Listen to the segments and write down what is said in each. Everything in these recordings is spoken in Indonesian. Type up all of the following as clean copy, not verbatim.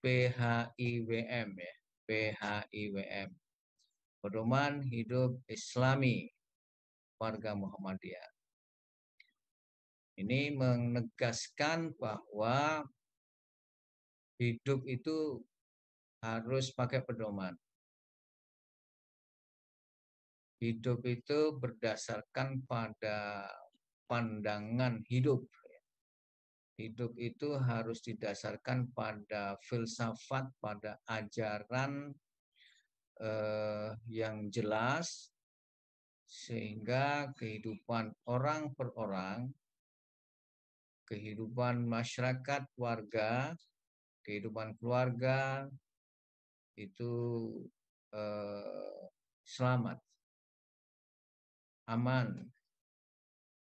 PHIWM ya, PHIWM. Pedoman Hidup Islami Warga Muhammadiyah. Ini menegaskan bahwa hidup itu harus pakai pedoman. Hidup itu berdasarkan pada pandangan hidup. Hidup itu harus didasarkan pada filsafat, pada ajaran yang jelas, sehingga kehidupan orang per orang, kehidupan masyarakat, warga, kehidupan keluarga itu selamat, aman,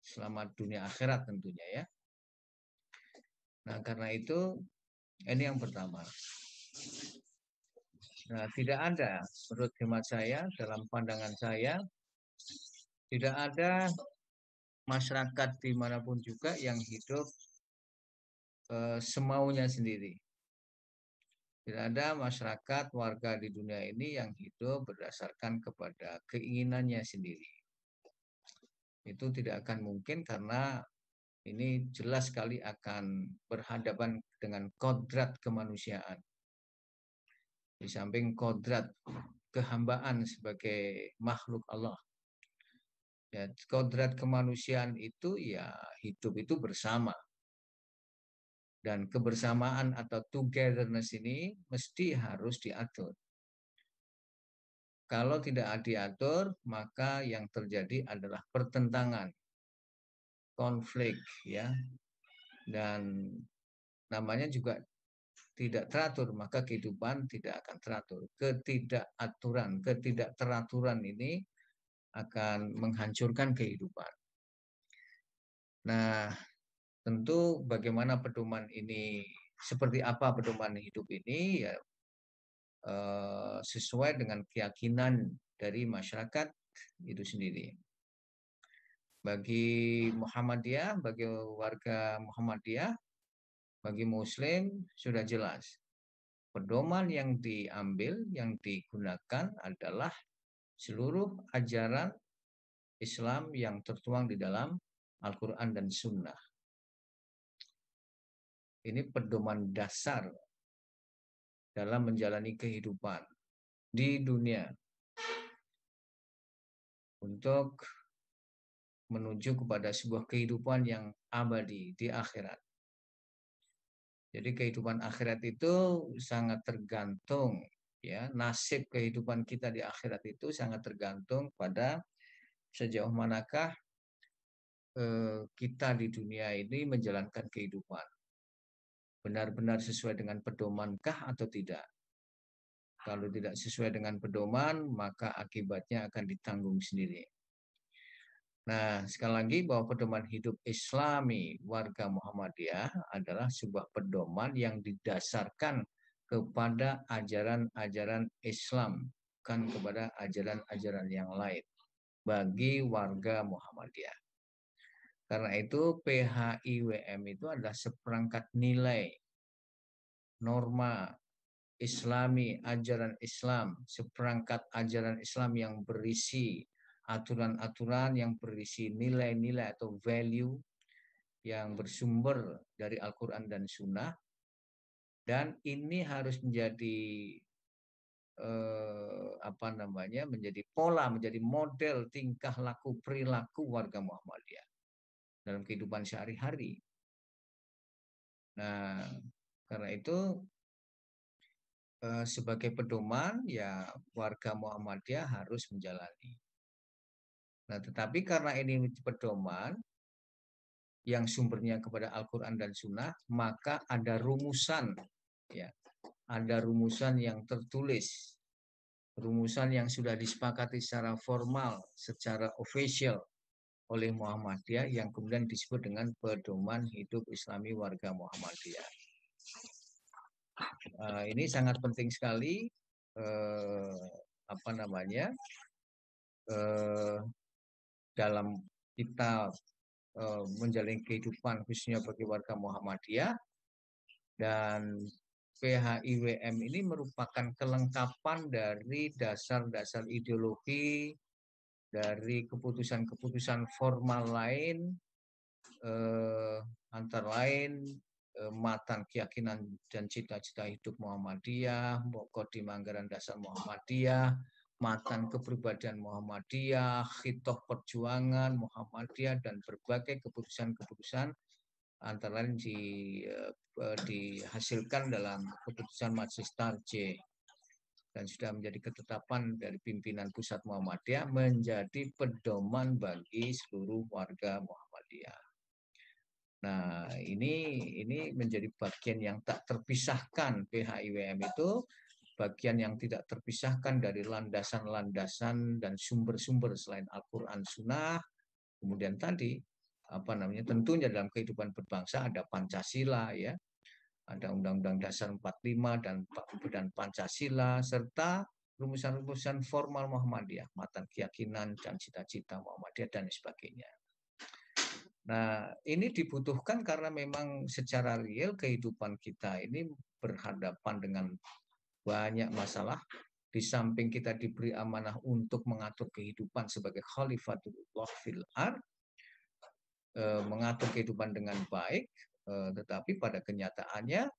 selamat dunia akhirat tentunya ya. Nah, karena itu ini yang pertama. Nah, tidak ada, menurut hemat saya, dalam pandangan saya, tidak ada masyarakat dimanapun juga yang hidup semaunya sendiri. Tidak ada masyarakat, warga di dunia ini yang hidup berdasarkan kepada keinginannya sendiri. Itu tidak akan mungkin karena ini jelas sekali akan berhadapan dengan kodrat kemanusiaan. Di samping kodrat kehambaan sebagai makhluk Allah. Ya, kodrat kemanusiaan itu ya hidup itu bersama. Dan kebersamaan atau togetherness ini mesti harus diatur. Kalau tidak diatur, maka yang terjadi adalah pertentangan, konflik ya. Dan namanya juga tidak teratur, maka kehidupan tidak akan teratur. Ketidakteraturan ini akan menghancurkan kehidupan. Nah, tentu bagaimana pedoman ini, seperti apa pedoman hidup ini, ya sesuai dengan keyakinan dari masyarakat itu sendiri. Bagi Muhammadiyah, bagi warga Muhammadiyah, bagi Muslim sudah jelas. Pedoman yang diambil, yang digunakan adalah seluruh ajaran Islam yang tertuang di dalam Al-Quran dan Sunnah. Ini pedoman dasar dalam menjalani kehidupan di dunia untuk menuju kepada sebuah kehidupan yang abadi di akhirat. Jadi kehidupan akhirat itu sangat tergantung, ya, nasib kehidupan kita di akhirat itu sangat tergantung pada sejauh manakah kita di dunia ini menjalankan kehidupan. Benar-benar sesuai dengan pedomankah atau tidak? Kalau tidak sesuai dengan pedoman, maka akibatnya akan ditanggung sendiri. Nah, sekali lagi bahwa pedoman hidup Islami warga Muhammadiyah adalah sebuah pedoman yang didasarkan kepada ajaran-ajaran Islam, bukan kepada ajaran-ajaran yang lain bagi warga Muhammadiyah. Karena itu PHIWM itu adalah seperangkat nilai, norma Islami, ajaran Islam, seperangkat ajaran Islam yang berisi aturan-aturan, yang berisi nilai-nilai atau value yang bersumber dari Al-Quran dan Sunnah. Dan ini harus menjadi menjadi pola, menjadi model tingkah laku perilaku warga Muhammadiyah dalam kehidupan sehari-hari. Nah, karena itu sebagai pedoman ya warga Muhammadiyah harus menjalani. Nah, tetapi karena ini pedoman yang sumbernya kepada Al-Quran dan Sunnah, maka ada rumusan, ya, ada rumusan yang tertulis, rumusan yang sudah disepakati secara formal, secara official oleh Muhammadiyah yang kemudian disebut dengan pedoman hidup Islami warga Muhammadiyah. Ini sangat penting sekali dalam kita menjalani kehidupan khususnya bagi warga Muhammadiyah, dan PHIWM ini merupakan kelengkapan dari dasar-dasar ideologi, dari keputusan-keputusan formal lain, antara lain matan keyakinan dan cita-cita hidup Muhammadiyah, Kodim Anggaran Dasar Muhammadiyah, matan kepribadian Muhammadiyah, khitoh perjuangan Muhammadiyah, dan berbagai keputusan-keputusan antara lain dihasilkan dalam keputusan Majelis Tarjih dan sudah menjadi ketetapan dari pimpinan pusat Muhammadiyah menjadi pedoman bagi seluruh warga Muhammadiyah. Nah, ini menjadi bagian yang tak terpisahkan. PHIWM itu bagian yang tidak terpisahkan dari landasan-landasan dan sumber-sumber selain Al-Quran Sunnah. Kemudian tadi tentunya dalam kehidupan berbangsa ada Pancasila, ya, ada Undang-Undang Dasar 45 dan Pancasila, serta rumusan-rumusan formal Muhammadiyah, matan keyakinan dan cita-cita Muhammadiyah dan sebagainya. Nah, ini dibutuhkan karena memang secara real kehidupan kita ini berhadapan dengan banyak masalah. Di samping kita diberi amanah untuk mengatur kehidupan sebagai khalifatullah fil ard, mengatur kehidupan dengan baik, tetapi pada kenyataannya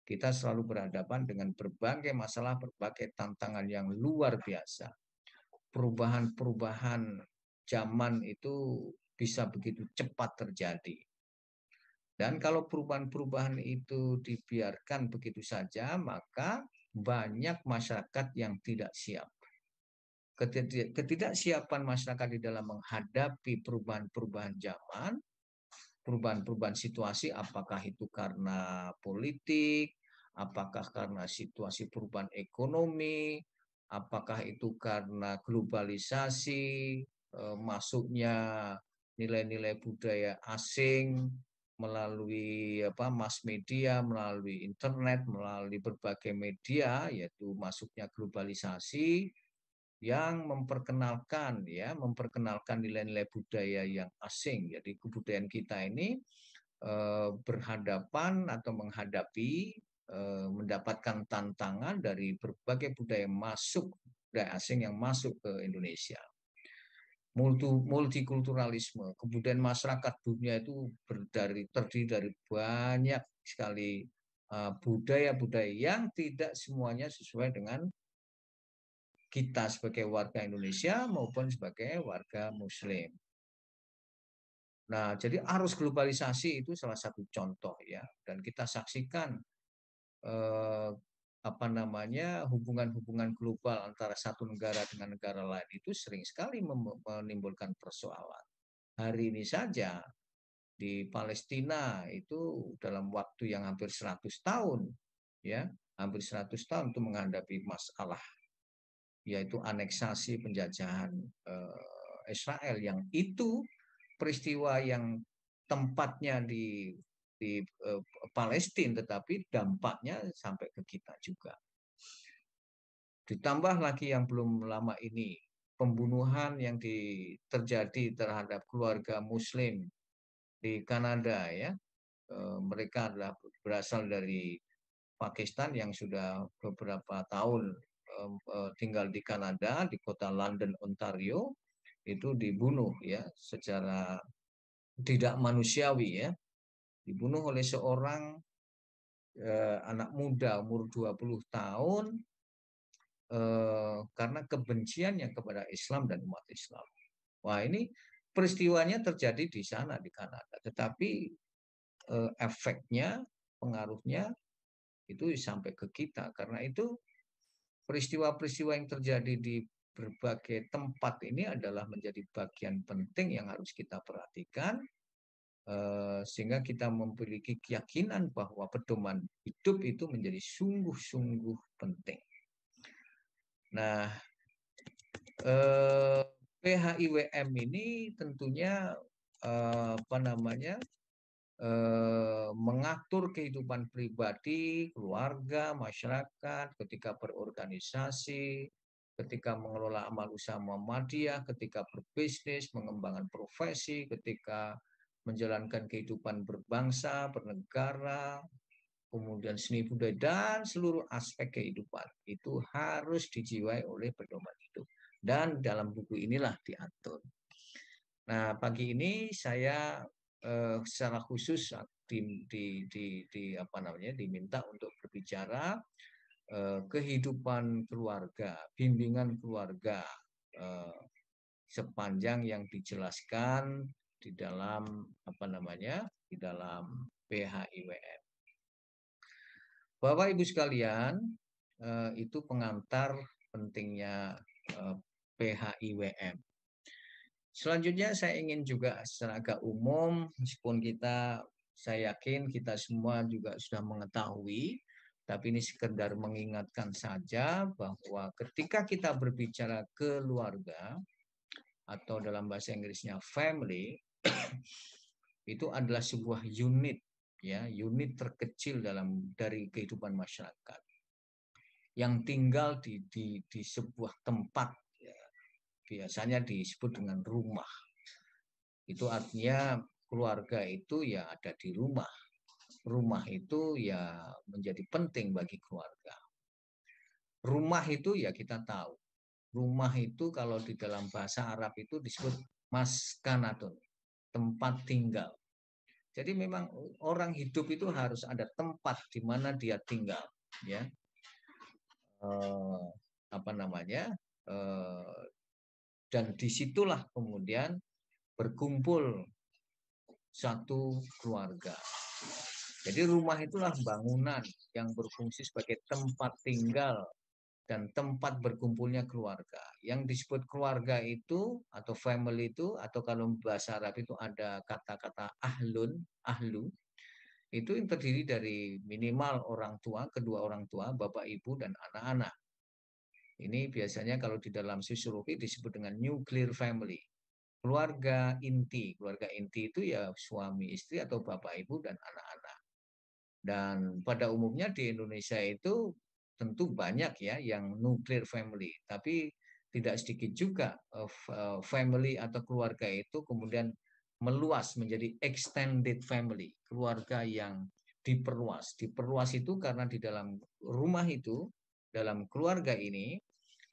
kita selalu berhadapan dengan berbagai masalah, berbagai tantangan yang luar biasa. Perubahan-perubahan zaman itu bisa begitu cepat terjadi. Dan kalau perubahan-perubahan itu dibiarkan begitu saja, maka banyak masyarakat yang tidak siap. Ketidaksiapan masyarakat di dalam menghadapi perubahan-perubahan zaman, perubahan-perubahan situasi, apakah itu karena politik, apakah karena situasi perubahan ekonomi, apakah itu karena globalisasi, masuknya nilai-nilai budaya asing melalui mass media, melalui internet, melalui berbagai media, yaitu masuknya globalisasi yang memperkenalkan nilai-nilai budaya yang asing. Jadi kebudayaan kita ini berhadapan atau menghadapi mendapatkan tantangan dari berbagai budaya asing yang masuk ke Indonesia. Multikulturalisme, kemudian masyarakat dunia itu terdiri dari banyak sekali budaya-budaya yang tidak semuanya sesuai dengan kita sebagai warga Indonesia maupun sebagai warga Muslim. Nah, jadi arus globalisasi itu salah satu contoh, ya, dan kita saksikan hubungan-hubungan global antara satu negara dengan negara lain itu sering sekali menimbulkan persoalan. Hari ini saja di Palestina itu dalam waktu yang hampir 100 tahun, ya, hampir 100 tahun untuk menghadapi masalah yaitu aneksasi penjajahan Israel, yang itu peristiwa yang tempatnya di Palestina, tetapi dampaknya sampai ke kita juga. Ditambah lagi yang belum lama ini, pembunuhan yang terjadi terhadap keluarga Muslim di Kanada, ya. Mereka adalah berasal dari Pakistan yang sudah beberapa tahun tinggal di Kanada, di kota London, Ontario, itu dibunuh, ya, secara tidak manusiawi, ya. Dibunuh oleh seorang anak muda umur 20 tahun karena kebenciannya kepada Islam dan umat Islam. Wah, ini peristiwanya terjadi di sana, di Kanada. Tetapi efeknya, pengaruhnya itu sampai ke kita. Karena itu peristiwa-peristiwa yang terjadi di berbagai tempat ini adalah menjadi bagian penting yang harus kita perhatikan, sehingga kita memiliki keyakinan bahwa pedoman hidup itu menjadi sungguh-sungguh penting. Nah, PHIWM ini tentunya mengatur kehidupan pribadi, keluarga, masyarakat, ketika berorganisasi, ketika mengelola amal usaha Muhammadiyah, ketika berbisnis, mengembangkan profesi, ketika menjalankan kehidupan berbangsa, bernegara, kemudian seni budaya, dan seluruh aspek kehidupan itu harus dijiwai oleh pedoman hidup. Dan dalam buku inilah diatur. Nah, pagi ini saya secara khusus apa namanya, diminta untuk berbicara kehidupan keluarga, bimbingan keluarga sepanjang yang dijelaskan di dalam apa namanya, di dalam PHIWM. Bapak Ibu sekalian, itu pengantar pentingnya PHIWM. Selanjutnya saya ingin juga secara agak umum, meskipun saya yakin kita semua juga sudah mengetahui, tapi ini sekedar mengingatkan saja bahwa ketika kita berbicara keluarga, atau dalam bahasa Inggrisnya family, itu adalah sebuah unit, ya, unit terkecil dari kehidupan masyarakat yang tinggal di sebuah tempat, ya, biasanya disebut dengan rumah. Itu artinya keluarga itu ya ada di rumah. Rumah itu ya menjadi penting bagi keluarga. Rumah itu ya kita tahu. Rumah itu kalau di dalam bahasa Arab itu disebut maskanatun, tempat tinggal. Jadi memang orang hidup itu harus ada tempat di mana dia tinggal, ya. Apa namanya? Dan disitulah kemudian berkumpul satu keluarga. Jadi rumah itulah bangunan yang berfungsi sebagai tempat tinggal dan tempat berkumpulnya keluarga. Yang disebut keluarga itu atau family itu, atau kalau bahasa Arab itu ada kata-kata ahlun, ahlu, itu yang terdiri dari minimal orang tua, kedua orang tua, bapak ibu dan anak-anak. Ini biasanya kalau di dalam sosiologi disebut dengan nuclear family. Keluarga inti itu ya suami istri atau bapak ibu dan anak-anak. Dan pada umumnya di Indonesia itu tentu banyak ya yang nuclear family, tapi tidak sedikit juga family atau keluarga itu kemudian meluas menjadi extended family, keluarga yang diperluas. Diperluas itu karena di dalam rumah itu, dalam keluarga ini,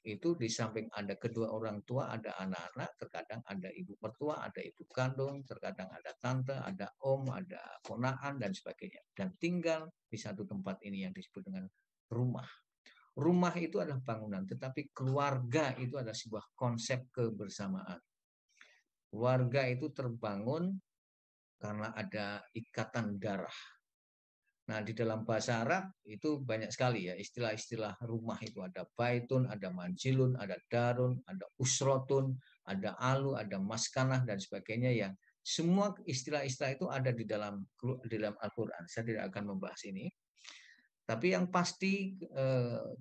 itu di samping ada kedua orang tua, ada anak-anak, terkadang ada ibu mertua, ada ibu kandung, terkadang ada tante, ada om, ada ponakan, dan sebagainya. Dan tinggal di satu tempat ini yang disebut dengan rumah. Rumah itu adalah bangunan, tetapi keluarga itu adalah sebuah konsep kebersamaan. Keluarga itu terbangun karena ada ikatan darah. Nah, di dalam bahasa Arab itu banyak sekali ya istilah-istilah rumah itu. Ada baitun, ada manjilun, ada darun, ada usrotun, ada alu, ada maskanah, dan sebagainya, yang semua istilah-istilah itu ada di dalam Al-Quran. Saya tidak akan membahas ini. Tapi yang pasti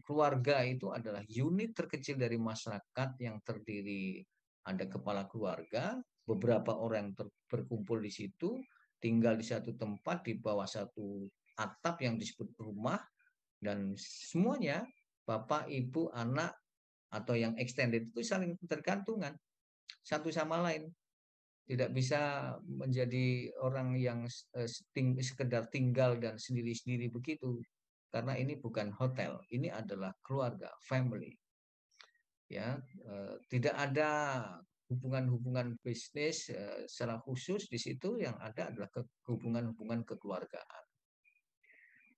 keluarga itu adalah unit terkecil dari masyarakat yang terdiri, ada kepala keluarga, beberapa orang yang berkumpul di situ, tinggal di satu tempat di bawah satu atap yang disebut rumah, dan semuanya bapak, ibu, anak atau yang extended itu saling tergantungan satu sama lain. Tidak bisa menjadi orang yang sekedar tinggal dan sendiri-sendiri begitu. Karena ini bukan hotel, ini adalah keluarga, family. Ya, tidak ada hubungan-hubungan bisnis secara khusus di situ, yang ada adalah hubungan-hubungan kekeluargaan.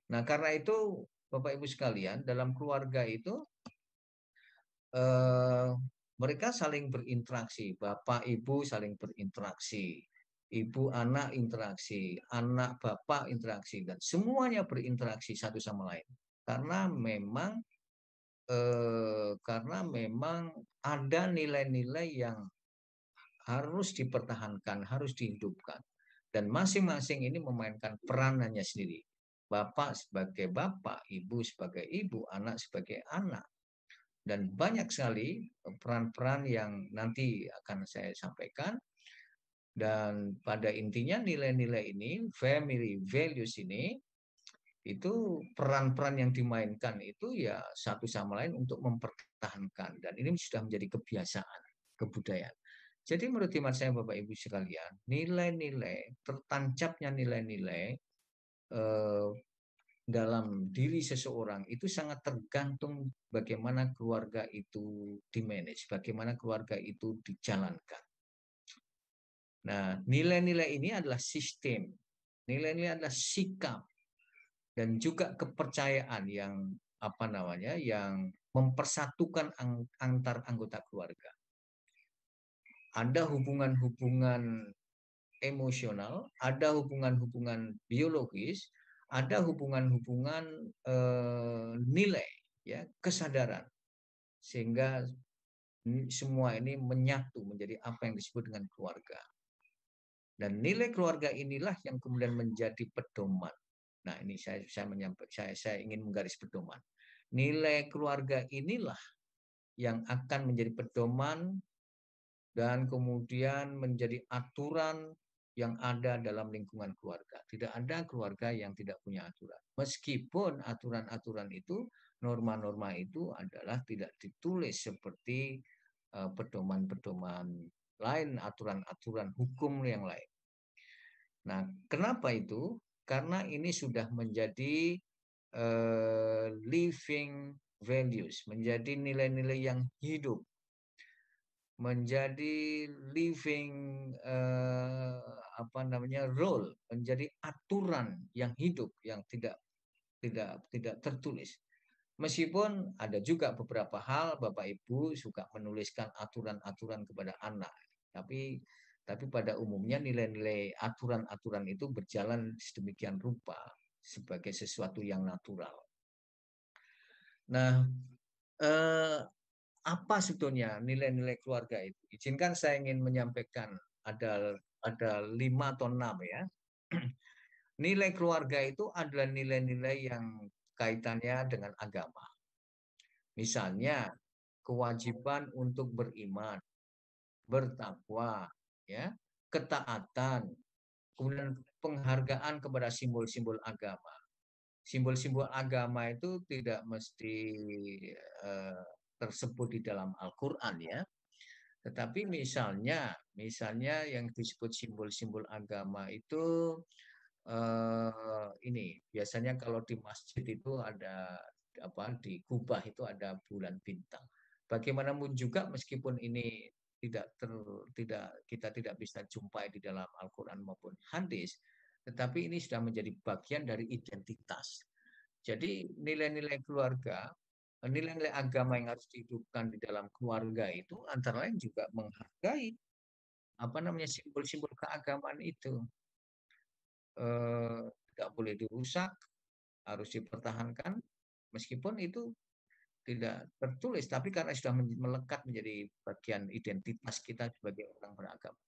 Nah, karena itu Bapak Ibu sekalian, dalam keluarga itu mereka saling berinteraksi, bapak ibu saling berinteraksi, ibu anak interaksi, anak bapak interaksi, dan semuanya berinteraksi satu sama lain. Karena memang ada nilai-nilai yang harus dipertahankan, harus dihidupkan, dan masing-masing ini memainkan peranannya sendiri. Bapak sebagai bapak, ibu sebagai ibu, anak sebagai anak. Dan banyak sekali peran-peran yang nanti akan saya sampaikan. Dan pada intinya nilai-nilai ini, family values ini, itu peran-peran yang dimainkan itu ya satu sama lain untuk mempertahankan. Dan ini sudah menjadi kebiasaan, kebudayaan. Jadi menurut hemat saya Bapak Ibu sekalian, nilai-nilai, tertancapnya nilai-nilai dalam diri seseorang itu sangat tergantung bagaimana keluarga itu dimanage, bagaimana keluarga itu dijalankan. Nah, nilai-nilai ini adalah sistem, nilai-nilai adalah sikap dan juga kepercayaan yang apa namanya, yang mempersatukan antar anggota keluarga. Ada hubungan-hubungan emosional, ada hubungan-hubungan biologis, ada hubungan-hubungan nilai, ya, kesadaran, sehingga semua ini menyatu menjadi apa yang disebut dengan keluarga. Dan nilai keluarga inilah yang kemudian menjadi pedoman. Nah, ini saya ingin menggaris pedoman. Nilai keluarga inilah yang akan menjadi pedoman dan kemudian menjadi aturan yang ada dalam lingkungan keluarga. Tidak ada keluarga yang tidak punya aturan. Meskipun aturan-aturan itu, norma-norma itu adalah tidak ditulis seperti pedoman-pedoman lain, aturan-aturan hukum yang lain. Nah, kenapa itu? Karena ini sudah menjadi living values, menjadi nilai-nilai yang hidup, menjadi living apa namanya role, menjadi aturan yang hidup yang tidak tertulis. Meskipun ada juga beberapa hal Bapak Ibu suka menuliskan aturan-aturan kepada anak, tapi pada umumnya nilai-nilai aturan-aturan itu berjalan sedemikian rupa sebagai sesuatu yang natural. Nah, eh, apa sebetulnya nilai-nilai keluarga itu? Izinkan saya ingin menyampaikan ada 5 atau 6 ya. Nilai keluarga itu adalah nilai-nilai yang kaitannya dengan agama. Misalnya kewajiban untuk beriman, bertakwa, ya, ketaatan, kemudian penghargaan kepada simbol-simbol agama. Simbol-simbol agama itu tidak mesti eh, tersebut di dalam Al-Quran ya. Tetapi misalnya yang disebut simbol-simbol agama itu ini biasanya kalau di masjid itu ada apa, di kubah itu ada bulan bintang. Bagaimanapun juga meskipun ini kita tidak bisa jumpai di dalam Al-Quran maupun hadis, tetapi ini sudah menjadi bagian dari identitas. Jadi nilai-nilai keluarga, nilai-nilai agama yang harus dihidupkan di dalam keluarga itu antara lain juga menghargai apa namanya simbol-simbol keagamaan itu. Tidak boleh dirusak, harus dipertahankan, meskipun itu tidak tertulis, tapi karena sudah melekat menjadi bagian identitas kita sebagai orang beragama.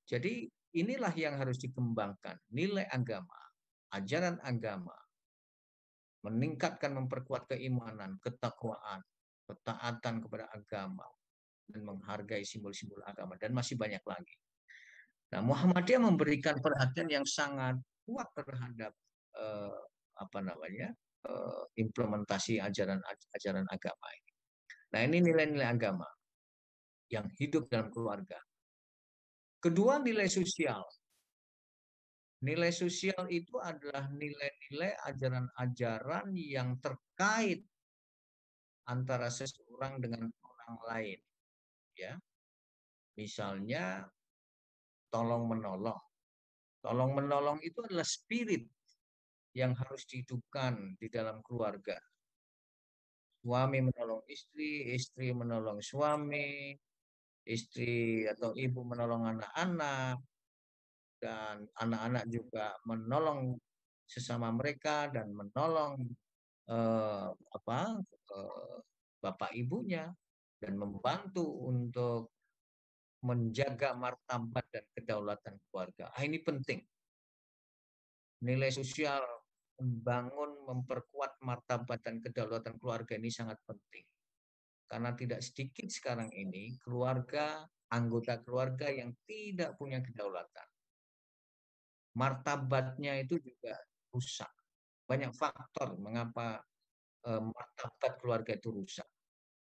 Jadi inilah yang harus dikembangkan, nilai agama, ajaran agama, meningkatkan, memperkuat keimanan, ketakwaan, ketaatan kepada agama, dan menghargai simbol-simbol agama, dan masih banyak lagi. Nah, Muhammadiyah memberikan perhatian yang sangat kuat terhadap eh, apa namanya implementasi ajaran agama ini. Nah, ini nilai-nilai agama yang hidup dalam keluarga. Kedua, nilai sosial. Nilai sosial itu adalah nilai-nilai ajaran-ajaran yang terkait antara seseorang dengan orang lain, ya. Misalnya tolong menolong. Tolong menolong itu adalah spirit yang harus dihidupkan di dalam keluarga. Suami menolong istri, istri menolong suami, istri atau ibu menolong anak-anak, dan anak-anak juga menolong sesama mereka dan menolong eh, apa eh, bapak ibunya dan membantu untuk menjaga martabat dan kedaulatan keluarga. Ini penting. Nilai sosial membangun, memperkuat martabat dan kedaulatan keluarga ini sangat penting. Karena tidak sedikit sekarang ini keluarga, anggota keluarga yang tidak punya kedaulatan. Martabatnya itu juga rusak. Banyak faktor mengapa martabat keluarga itu rusak.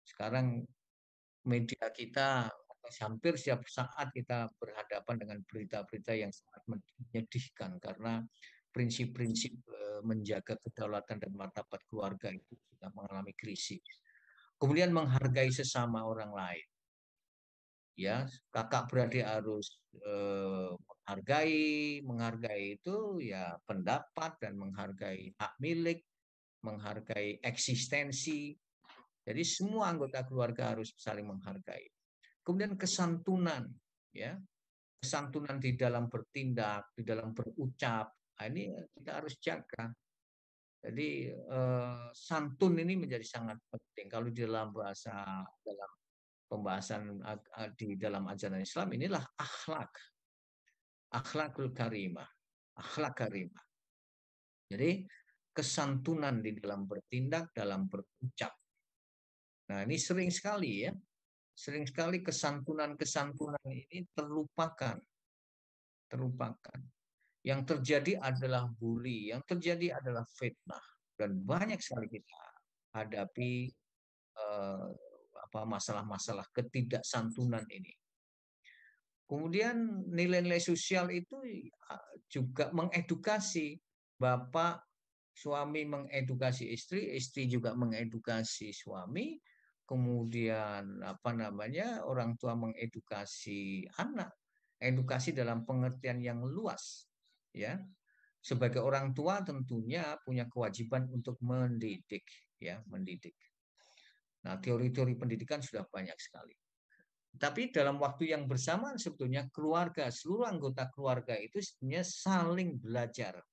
Sekarang media kita hampir setiap saat kita berhadapan dengan berita-berita yang sangat menyedihkan karena prinsip-prinsip menjaga kedaulatan dan martabat keluarga itu sudah mengalami krisis. Kemudian menghargai sesama orang lain. Ya, kakak beradik harus menghargai itu ya pendapat dan menghargai hak milik, menghargai eksistensi. Jadi semua anggota keluarga harus saling menghargai. Kemudian kesantunan, ya, kesantunan di dalam bertindak, di dalam berucap. Nah, ini kita harus jaga. Jadi santun ini menjadi sangat penting. Kalau di dalam dalam pembahasan di dalam ajaran Islam, inilah akhlakul karimah, akhlak karimah. Jadi kesantunan di dalam bertindak, dalam berucap. Nah, ini sering sekali ya, sering sekali kesantunan-kesantunan ini terlupakan. Yang terjadi adalah bully, yang terjadi adalah fitnah, dan banyak sekali kita hadapi masalah-masalah ketidaksantunan ini. Kemudian nilai-nilai sosial itu juga mengedukasi. Bapak, suami mengedukasi istri, istri juga mengedukasi suami. Kemudian orang tua mengedukasi anak. Edukasi dalam pengertian yang luas, ya. Sebagai orang tua tentunya punya kewajiban untuk mendidik, ya, mendidik. Nah, teori-teori pendidikan sudah banyak sekali. Tapi dalam waktu yang bersamaan sebetulnya keluarga, seluruh anggota keluarga itu sebenarnya saling belajar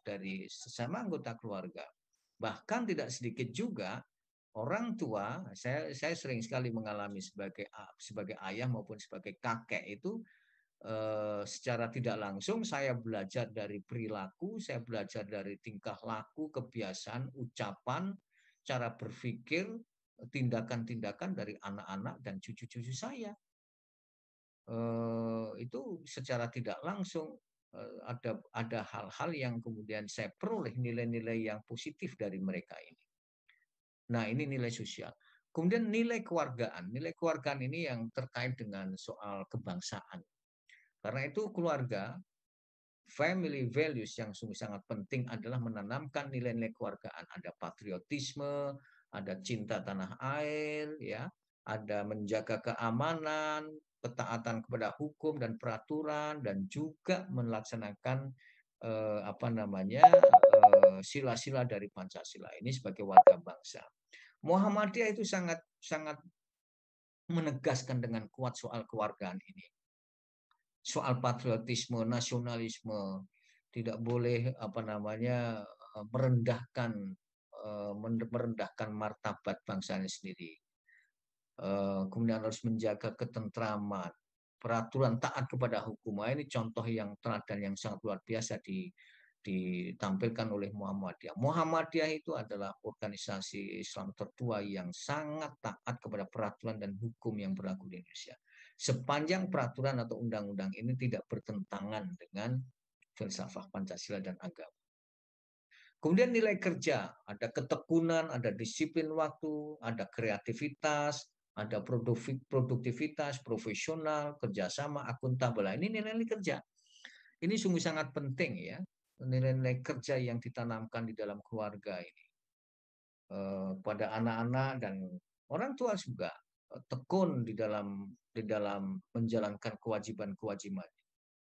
dari sesama anggota keluarga. Bahkan tidak sedikit juga orang tua, saya sering sekali mengalami sebagai ayah maupun sebagai kakek itu secara tidak langsung saya belajar dari perilaku, saya belajar dari tingkah laku, kebiasaan, ucapan, cara berpikir, tindakan-tindakan dari anak-anak dan cucu-cucu saya. Itu secara tidak langsung ada hal-hal yang kemudian saya peroleh nilai-nilai yang positif dari mereka ini. Nah, ini nilai sosial. Kemudian nilai keluargaan. Nilai keluargaan ini yang terkait dengan soal kebangsaan. Karena itu keluarga, family values yang sungguh sangat penting adalah menanamkan nilai-nilai keluargaan. Ada patriotisme, ada cinta tanah air, ya, ada menjaga keamanan, ketaatan kepada hukum dan peraturan, dan juga melaksanakan sila-sila dari Pancasila ini sebagai warga bangsa. Muhammadiyah itu sangat menegaskan dengan kuat soal keluargaan ini. Soal patriotisme, nasionalisme, tidak boleh merendahkan martabat bangsanya sendiri. Kemudian harus menjaga ketentraman, peraturan, taat kepada hukum. Ini contoh yang teladan yang sangat luar biasa ditampilkan oleh Muhammadiyah. Muhammadiyah itu adalah organisasi Islam tertua yang sangat taat kepada peraturan dan hukum yang berlaku di Indonesia. Sepanjang peraturan atau undang-undang ini tidak bertentangan dengan filsafat Pancasila dan agama. Kemudian nilai kerja, ada ketekunan, ada disiplin waktu, ada kreativitas, ada produktivitas, profesional, kerjasama, akuntabel. Ini nilai-nilai kerja. Ini sungguh sangat penting ya, nilai-nilai kerja yang ditanamkan di dalam keluarga ini. Pada anak-anak dan orang tua juga tekun di dalam menjalankan kewajiban-kewajiban.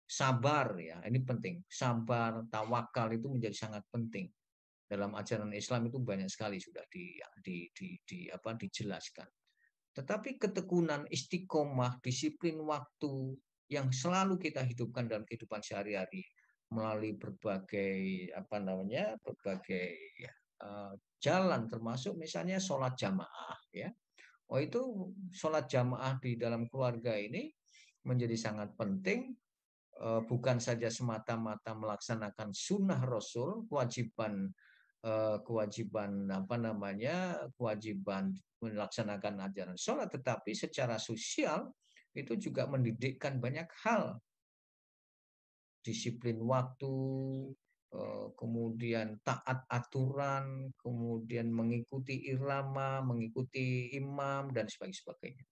Sabar ya, ini penting. Sabar, tawakal itu menjadi sangat penting. Dalam ajaran Islam itu banyak sekali sudah dijelaskan. Tetapi ketekunan, istiqomah, disiplin waktu yang selalu kita hidupkan dalam kehidupan sehari-hari melalui berbagai jalan, termasuk misalnya sholat jamaah ya. Itu sholat jamaah di dalam keluarga ini menjadi sangat penting, bukan saja semata-mata melaksanakan sunnah Rasul, kewajiban melaksanakan ajaran sholat, tetapi secara sosial itu juga mendidikkan banyak hal, disiplin waktu, kemudian taat aturan, kemudian mengikuti irama, mengikuti imam, dan sebagainya.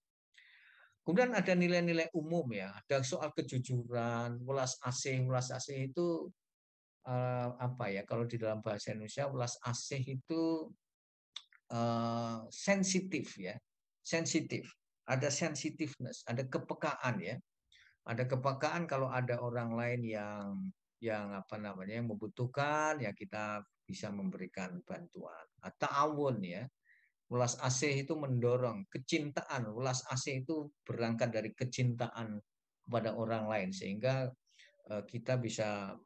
Kemudian ada nilai-nilai umum ya, ada soal kejujuran, welas asih. Welas asih itu apa ya? Kalau di dalam bahasa Indonesia, welas asih itu sensitif ya, sensitif. Ada sensitiveness, ada kepekaan ya, ada kepekaan kalau ada orang lain yang apa namanya yang membutuhkan ya kita bisa memberikan bantuan. Ta'awun ya, welas asih itu mendorong kecintaan. Welas asih itu berangkat dari kecintaan kepada orang lain sehingga kita bisa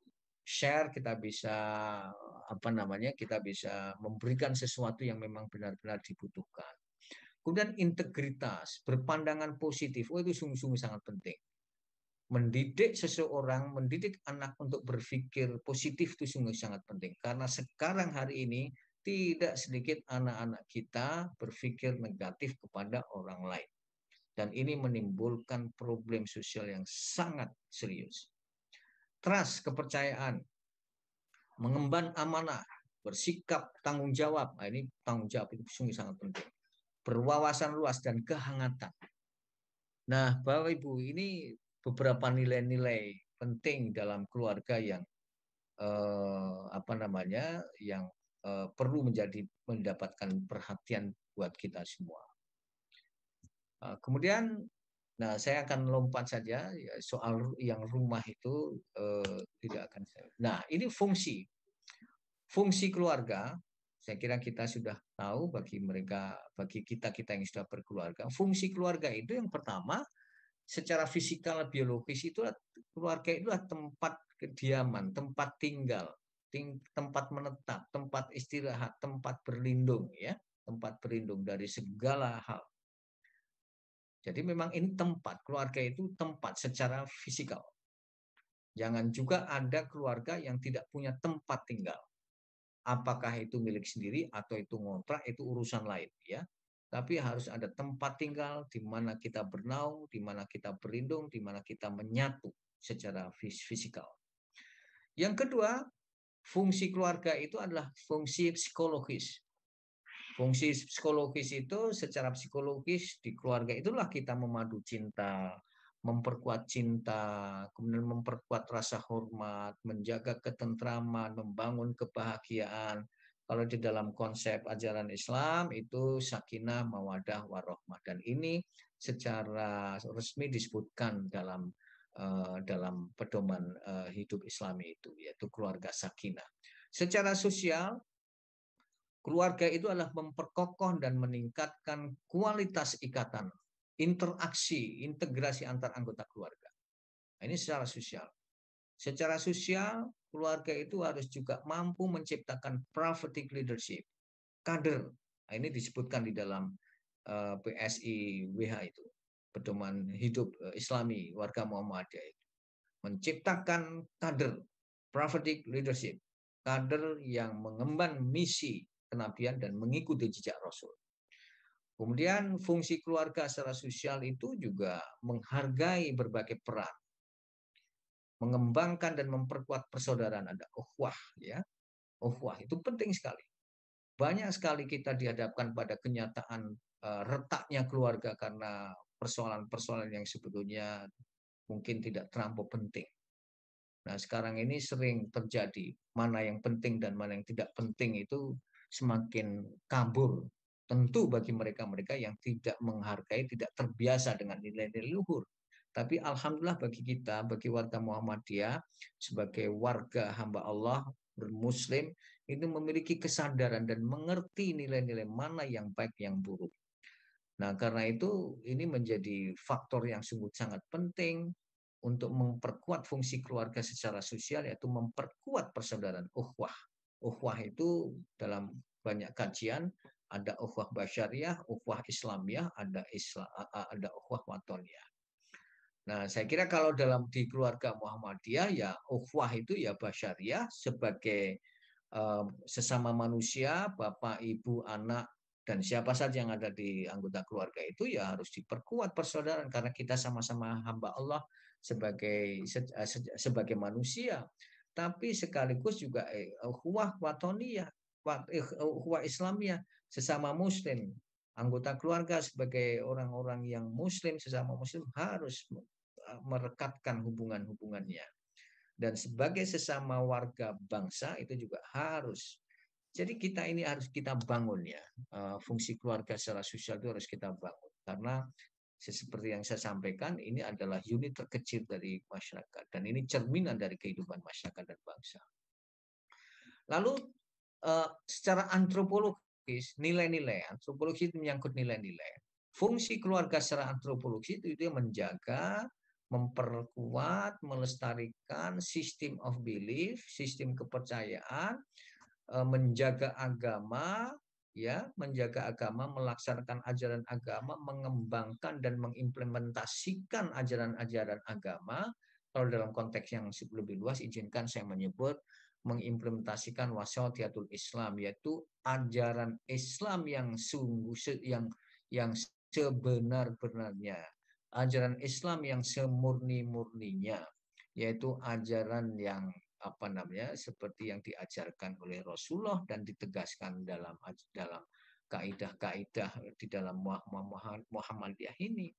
share, kita bisa apa namanya, kita bisa memberikan sesuatu yang memang benar-benar dibutuhkan. Kemudian integritas, berpandangan positif, itu sungguh-sungguh sangat penting. Mendidik seseorang, mendidik anak untuk berpikir positif itu sungguh sangat penting. Karena sekarang hari ini tidak sedikit anak-anak kita berpikir negatif kepada orang lain. Dan ini menimbulkan problem sosial yang sangat serius. Trust, kepercayaan, mengemban amanah, bersikap tanggung jawab. Nah, ini tanggung jawab itu sungguh sangat penting. Berwawasan luas dan kehangatan. Nah, Bapak Ibu, ini beberapa nilai-nilai penting dalam keluarga yang apa namanya, yang perlu mendapatkan perhatian buat kita semua. Kemudian, nah saya akan lompat saja ya, soal yang rumah itu tidak akan saya. Nah, ini fungsi keluarga. Saya kira kita sudah tahu bagi mereka, bagi kita yang sudah berkeluarga. Fungsi keluarga itu yang pertama, secara fisikal biologis itu keluarga itu adalah tempat kediaman, tempat tinggal, tempat menetap, tempat istirahat, tempat berlindung ya, tempat berlindung dari segala hal. Jadi memang ini tempat, keluarga itu tempat secara fisikal. Jangan juga ada keluarga yang tidak punya tempat tinggal. Apakah itu milik sendiri atau itu ngontrak, itu urusan lain ya. Tapi harus ada tempat tinggal di mana kita bernaung, di mana kita berlindung, di mana kita menyatu secara fisikal. Yang kedua, fungsi keluarga itu adalah fungsi psikologis. Fungsi psikologis itu secara psikologis di keluarga itulah kita memadu cinta, memperkuat cinta, kemudian memperkuat rasa hormat, menjaga ketentraman, membangun kebahagiaan. Kalau di dalam konsep ajaran Islam itu sakinah, mawadah, warohmah. Dan ini secara resmi disebutkan dalam pedoman hidup Islami itu, yaitu keluarga sakinah. Secara sosial, keluarga itu adalah memperkokoh dan meningkatkan kualitas ikatan, interaksi, integrasi antar anggota keluarga. Nah, ini secara sosial. Secara sosial, keluarga itu harus juga mampu menciptakan prophetic leadership, kader. Nah, ini disebutkan di dalam PSI WH itu, pedoman hidup Islami warga Muhammadiyah itu. Menciptakan kader, prophetic leadership, kader yang mengemban misi kenabian dan mengikuti jejak Rasul. Kemudian fungsi keluarga secara sosial itu juga menghargai berbagai peran, mengembangkan dan memperkuat persaudaraan. Ada ukhuwah ya, ukhuwah itu penting sekali. Banyak sekali kita dihadapkan pada kenyataan retaknya keluarga karena persoalan-persoalan yang sebetulnya mungkin tidak terlampau penting. Nah, sekarang ini sering terjadi mana yang penting dan mana yang tidak penting itu semakin kabur. Tentu bagi mereka-mereka yang tidak menghargai, tidak terbiasa dengan nilai-nilai luhur. Tapi alhamdulillah bagi kita, bagi warga Muhammadiyah, sebagai warga hamba Allah, bermuslim, itu memiliki kesadaran dan mengerti nilai-nilai mana yang baik, yang buruk. Nah, karena itu ini menjadi faktor yang sungguh sangat penting untuk memperkuat fungsi keluarga secara sosial, yaitu memperkuat persaudaraan ukhuwah. Ukhuwah itu dalam banyak kajian ada ukhuwah basyariah, ukhuwah islamiyah, ada ukhuwah watoniyah. Nah, saya kira kalau dalam di keluarga Muhammadiyah ya ukhuwah itu ya basyariah sebagai sesama manusia, bapak, ibu, anak, dan siapa saja yang ada di anggota keluarga itu ya harus diperkuat persaudaraan karena kita sama-sama hamba Allah sebagai manusia. Tapi sekaligus juga ukhuwah watoniyah, ukhuwah Islamiyah, sesama muslim. Anggota keluarga sebagai orang-orang yang muslim, sesama muslim harus merekatkan hubungan-hubungannya. Dan sebagai sesama warga bangsa itu juga harus. Jadi kita ini harus kita bangun ya. Fungsi keluarga secara sosial itu harus kita bangun. Karena seperti yang saya sampaikan, ini adalah unit terkecil dari masyarakat. Dan ini cerminan dari kehidupan masyarakat dan bangsa. Lalu secara antropologis, nilai-nilai, antropologi itu menyangkut nilai-nilai. Fungsi keluarga secara antropologi itu menjaga, memperkuat, melestarikan sistem of belief, sistem kepercayaan, menjaga agama, ya, menjaga agama, melaksanakan ajaran agama, mengembangkan dan mengimplementasikan ajaran-ajaran agama. Kalau dalam konteks yang lebih luas, izinkan saya menyebut mengimplementasikan wasatiyatul Islam, yaitu ajaran Islam yang sungguh yang sebenar-benarnya, ajaran Islam yang semurni-murninya, yaitu ajaran yang seperti yang diajarkan oleh Rasulullah dan ditegaskan dalam kaidah-kaidah di dalam Muhammadiyah ini.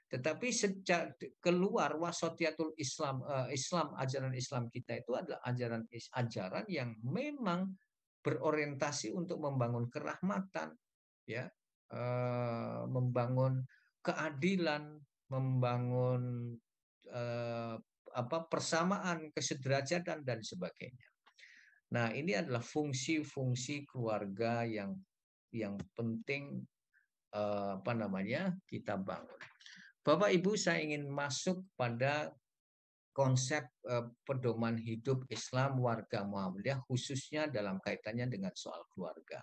Tetapi sejak keluar wasatiyatul Islam, ajaran Islam kita itu adalah ajaran yang memang berorientasi untuk membangun kerahmatan, ya, membangun keadilan, membangun persamaan, kesederajatan dan sebagainya. Nah, ini adalah fungsi-fungsi keluarga yang penting kita bangun. Bapak Ibu, saya ingin masuk pada konsep pedoman hidup Islam warga Muhammadiyah, khususnya dalam kaitannya dengan soal keluarga.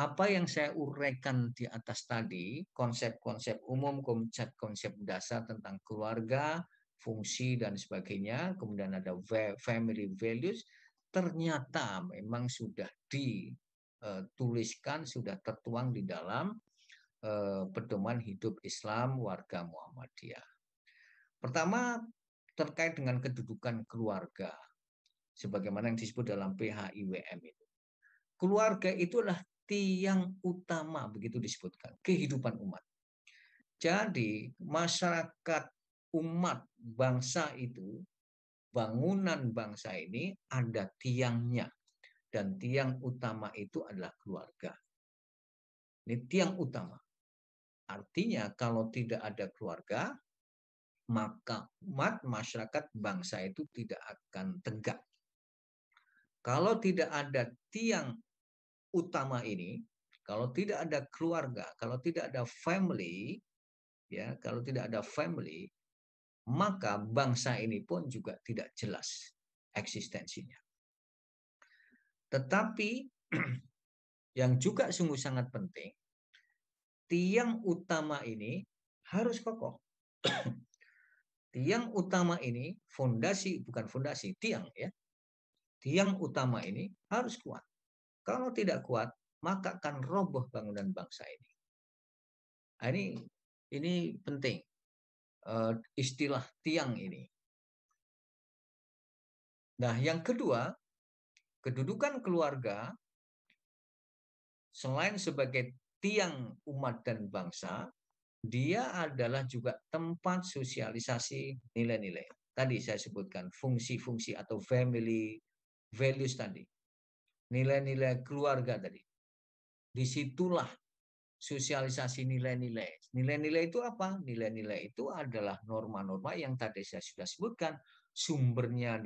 Apa yang saya uraikan di atas tadi, konsep-konsep umum, konsep-konsep dasar tentang keluarga, fungsi dan sebagainya, kemudian ada family values, ternyata memang sudah dituliskan, sudah tertuang di dalam pedoman hidup Islam warga Muhammadiyah. Pertama, terkait dengan kedudukan keluarga, sebagaimana yang disebut dalam PHIWM itu. Keluarga itulah tiang utama, begitu disebutkan, kehidupan umat. Jadi masyarakat, umat, bangsa itu, bangunan bangsa ini ada tiangnya. Dan tiang utama itu adalah keluarga. Ini tiang utama. Artinya kalau tidak ada keluarga, maka umat, masyarakat, bangsa itu tidak akan tegak. Kalau tidak ada tiang utama ini, kalau tidak ada keluarga, kalau tidak ada family, ya, kalau tidak ada family, maka bangsa ini pun juga tidak jelas eksistensinya. Tetapi yang juga sungguh sangat penting, tiang utama ini harus kokoh. Tiang utama ini, fondasi, bukan fondasi, tiang ya. Tiang utama ini harus kuat. Kalau tidak kuat, maka akan roboh bangunan bangsa ini. Nah, ini penting, istilah tiang ini. Nah, yang kedua, kedudukan keluarga selain sebagai tiang umat dan bangsa, dia adalah juga tempat sosialisasi nilai-nilai. Tadi saya sebutkan fungsi-fungsi atau family values tadi. Nilai-nilai keluarga tadi. Disitulah sosialisasi nilai-nilai. Nilai-nilai itu apa? Nilai-nilai itu adalah norma-norma yang tadi saya sudah sebutkan. Sumbernya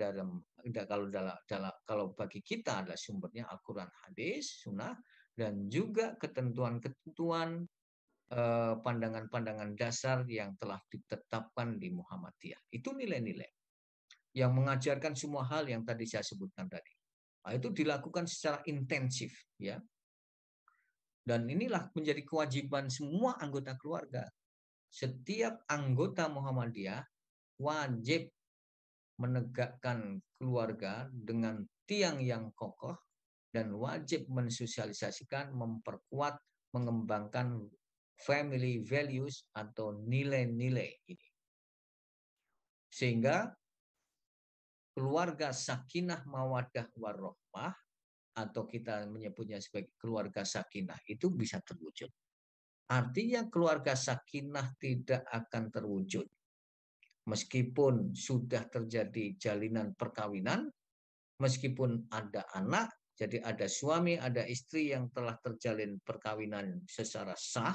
kalau bagi kita adalah sumbernya Al-Quran, hadis, sunnah, dan juga ketentuan-ketentuan pandangan-pandangan dasar yang telah ditetapkan di Muhammadiyah. Itu nilai-nilai yang mengajarkan semua hal yang tadi saya sebutkan tadi. Nah, itu dilakukan secara intensif, ya. Dan inilah menjadi kewajiban semua anggota keluarga. Setiap anggota Muhammadiyah wajib menegakkan keluarga dengan tiang yang kokoh dan wajib mensosialisasikan, memperkuat, mengembangkan family values atau nilai-nilai ini. Sehingga keluarga sakinah mawaddah warahmah atau kita menyebutnya sebagai keluarga sakinah itu bisa terwujud. Artinya keluarga sakinah tidak akan terwujud. Meskipun sudah terjadi jalinan perkawinan, meskipun ada anak, jadi ada suami, ada istri yang telah terjalin perkawinan secara sah,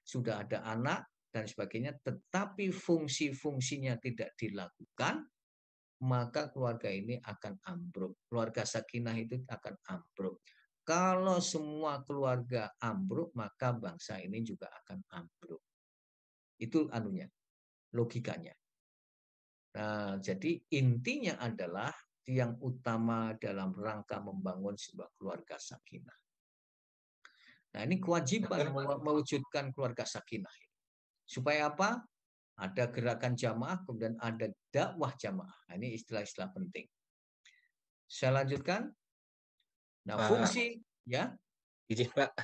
sudah ada anak, dan sebagainya, tetapi fungsi-fungsinya tidak dilakukan, maka keluarga ini akan ambruk. Keluarga sakinah itu akan ambruk. Kalau semua keluarga ambruk, maka bangsa ini juga akan ambruk. Itu anunya, logikanya. Nah, jadi intinya adalah yang utama dalam rangka membangun sebuah keluarga sakinah. Nah, ini kewajiban mewujudkan keluarga sakinah. Supaya apa? Ada gerakan jamaah, kemudian ada dakwah jamaah. Nah, ini istilah-istilah penting. Saya lanjutkan. Nah, Pak, fungsi, ya. izin Pak,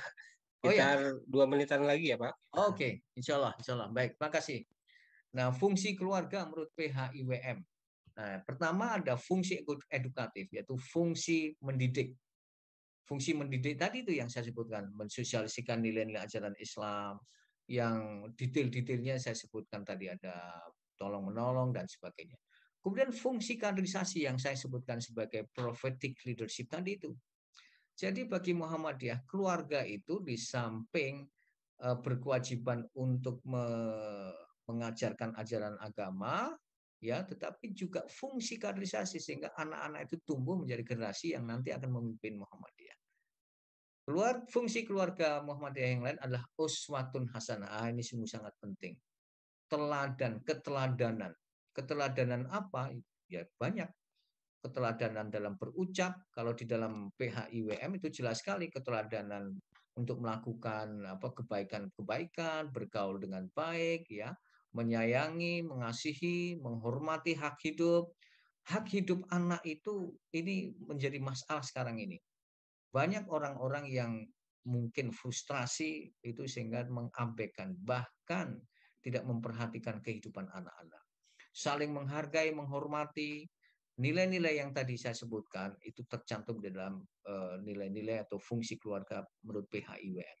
Oh ya, sekitar 2 menitan lagi ya Pak. oke. Insya Allah, insya Allah. Baik, makasih. Nah, fungsi keluarga menurut PHIWM. Nah, pertama ada fungsi edukatif, yaitu fungsi mendidik. Fungsi mendidik tadi itu yang saya sebutkan, mensosialisikan nilai-nilai ajaran Islam, yang detail-detailnya saya sebutkan tadi, ada tolong-menolong dan sebagainya. Kemudian fungsi kaderisasi yang saya sebutkan sebagai prophetic leadership tadi itu. Jadi bagi Muhammadiyah, keluarga itu di samping berkewajiban untuk mengajarkan ajaran agama, ya, tetapi juga fungsi kaderisasi sehingga anak-anak itu tumbuh menjadi generasi yang nanti akan memimpin Muhammadiyah. Fungsi keluarga Muhammadiyah yang lain adalah uswatun hasanah. Ini sungguh sangat penting. Keteladanan. Keteladanan apa? Ya banyak. Keteladanan dalam berucap, kalau di dalam PHIWM itu jelas sekali keteladanan untuk melakukan kebaikan-kebaikan, bergaul dengan baik, ya, menyayangi, mengasihi, menghormati hak hidup. Hak hidup anak itu ini menjadi masalah sekarang ini. Banyak orang-orang yang mungkin frustrasi itu sehingga mengabaikan, bahkan tidak memperhatikan kehidupan anak-anak. Saling menghargai, menghormati, nilai-nilai yang tadi saya sebutkan itu tercantum di dalam nilai-nilai atau fungsi keluarga menurut PHIWM.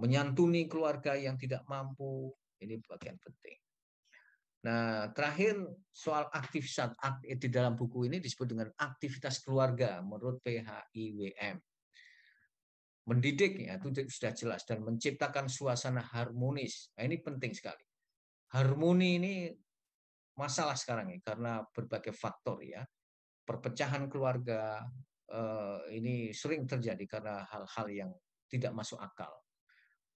Menyantuni keluarga yang tidak mampu, ini bagian penting. Nah, terakhir soal aktivitas di dalam buku ini disebut dengan aktivitas keluarga menurut PHIWM. Mendidik ya itu sudah jelas dan menciptakan suasana harmonis. Nah, ini penting sekali. Harmoni ini masalah sekarang ini karena berbagai faktor ya. Perpecahan keluarga ini sering terjadi karena hal-hal yang tidak masuk akal.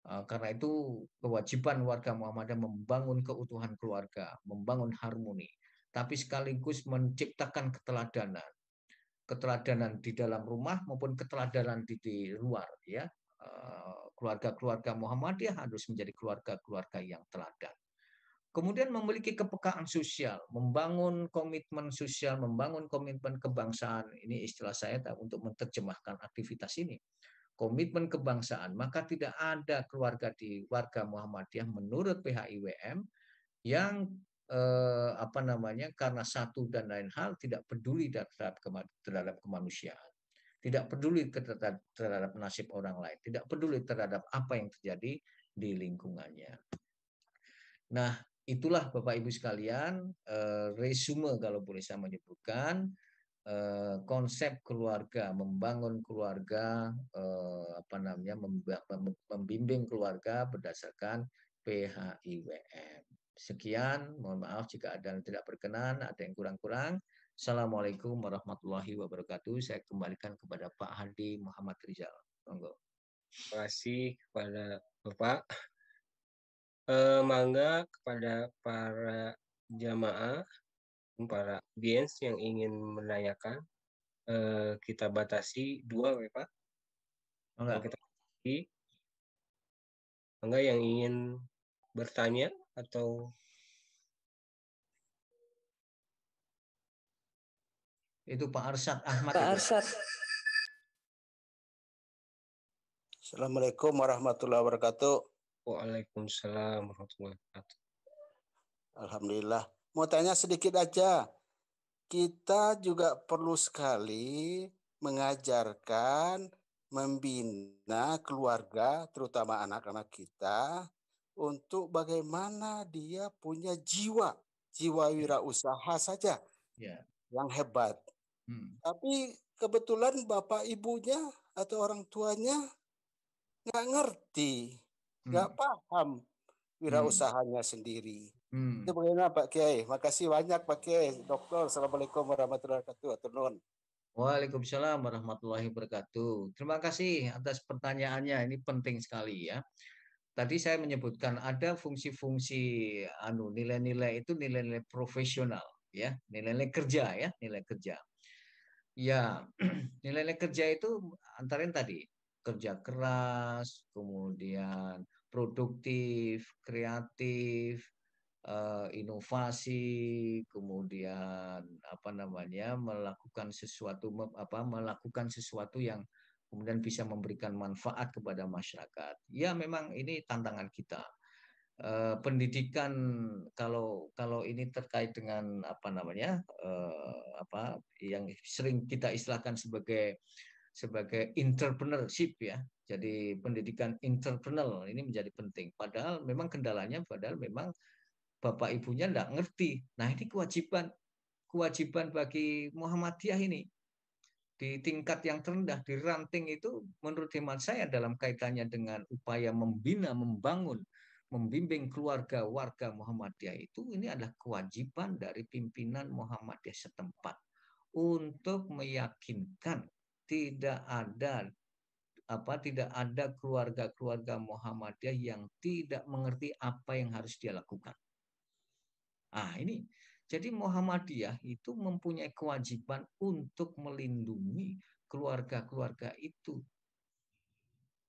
Karena itu kewajiban warga Muhammadiyah membangun keutuhan keluarga, membangun harmoni, tapi sekaligus menciptakan keteladanan. Keteladanan di dalam rumah maupun keteladanan di luar ya. Keluarga-keluarga Muhammadiyah harus menjadi keluarga-keluarga yang teladan. Kemudian memiliki kepekaan sosial, membangun komitmen sosial, membangun komitmen kebangsaan. Ini istilah saya untuk menerjemahkan aktivitas ini. Komitmen kebangsaan, maka tidak ada keluarga di warga Muhammadiyah menurut PHIWM yang karena satu dan lain hal tidak peduli terhadap kemanusiaan, tidak peduli terhadap nasib orang lain, tidak peduli terhadap apa yang terjadi di lingkungannya. Nah, itulah Bapak Ibu sekalian resume kalau boleh saya menyebutkan konsep keluarga, membangun keluarga, membimbing keluarga berdasarkan PHIWM. Sekian, mohon maaf jika ada yang tidak berkenan, ada yang kurang-kurang. Assalamualaikum warahmatullahi wabarakatuh. Saya kembalikan kepada Pak Hadi Muhammad Rizal. Monggo. Terima kasih kepada Bapak. Mangga kepada para jamaah, para audiens yang ingin menanyakan, kita batasi 2 ya Pak. Kalau kita batasi, mangga yang ingin bertanya atau itu Pak Arsyad Ahmad. Pak Arsyad. Assalamualaikum warahmatullahi wabarakatuh. Waalaikumsalam warahmatullahi wabarakatuh. Alhamdulillah. Mau tanya sedikit aja. Kita juga perlu sekali mengajarkan, membina keluarga, terutama anak-anak kita, untuk bagaimana dia punya jiwa wirausaha saja Ya. yang hebat. Tapi kebetulan bapak ibunya atau orang tuanya nggak ngerti, nggak paham wirausahanya sendiri. Itu bagaimana Pak Kiai? Makasih banyak Pak Kiai. Dokter, Assalamualaikum warahmatullahi wabarakatuh. Turun. Waalaikumsalam warahmatullahi wabarakatuh. Terima kasih atas pertanyaannya. Ini penting sekali ya. Tadi saya menyebutkan ada fungsi-fungsi nilai-nilai itu nilai-nilai profesional ya, nilai-nilai kerja ya, nilai kerja. Ya, nilai-nilai kerja itu antara yang tadi kerja keras, kemudian produktif, kreatif, inovasi, kemudian melakukan sesuatu yang kemudian bisa memberikan manfaat kepada masyarakat. Ya, memang ini tantangan kita. Pendidikan kalau ini terkait dengan yang sering kita istilahkan sebagai entrepreneurship ya. Jadi pendidikan entrepreneur ini menjadi penting. Padahal memang kendalanya memang bapak ibunya tidak ngerti. Nah, ini kewajiban bagi Muhammadiyah ini di tingkat yang terendah, di ranting itu menurut hemat saya dalam kaitannya dengan upaya membina, membangun, membimbing keluarga warga Muhammadiyah itu, ini adalah kewajiban dari pimpinan Muhammadiyah setempat untuk meyakinkan tidak ada keluarga-keluarga Muhammadiyah yang tidak mengerti apa yang harus dia lakukan. Ini jadi Muhammadiyah itu mempunyai kewajiban untuk melindungi keluarga-keluarga itu.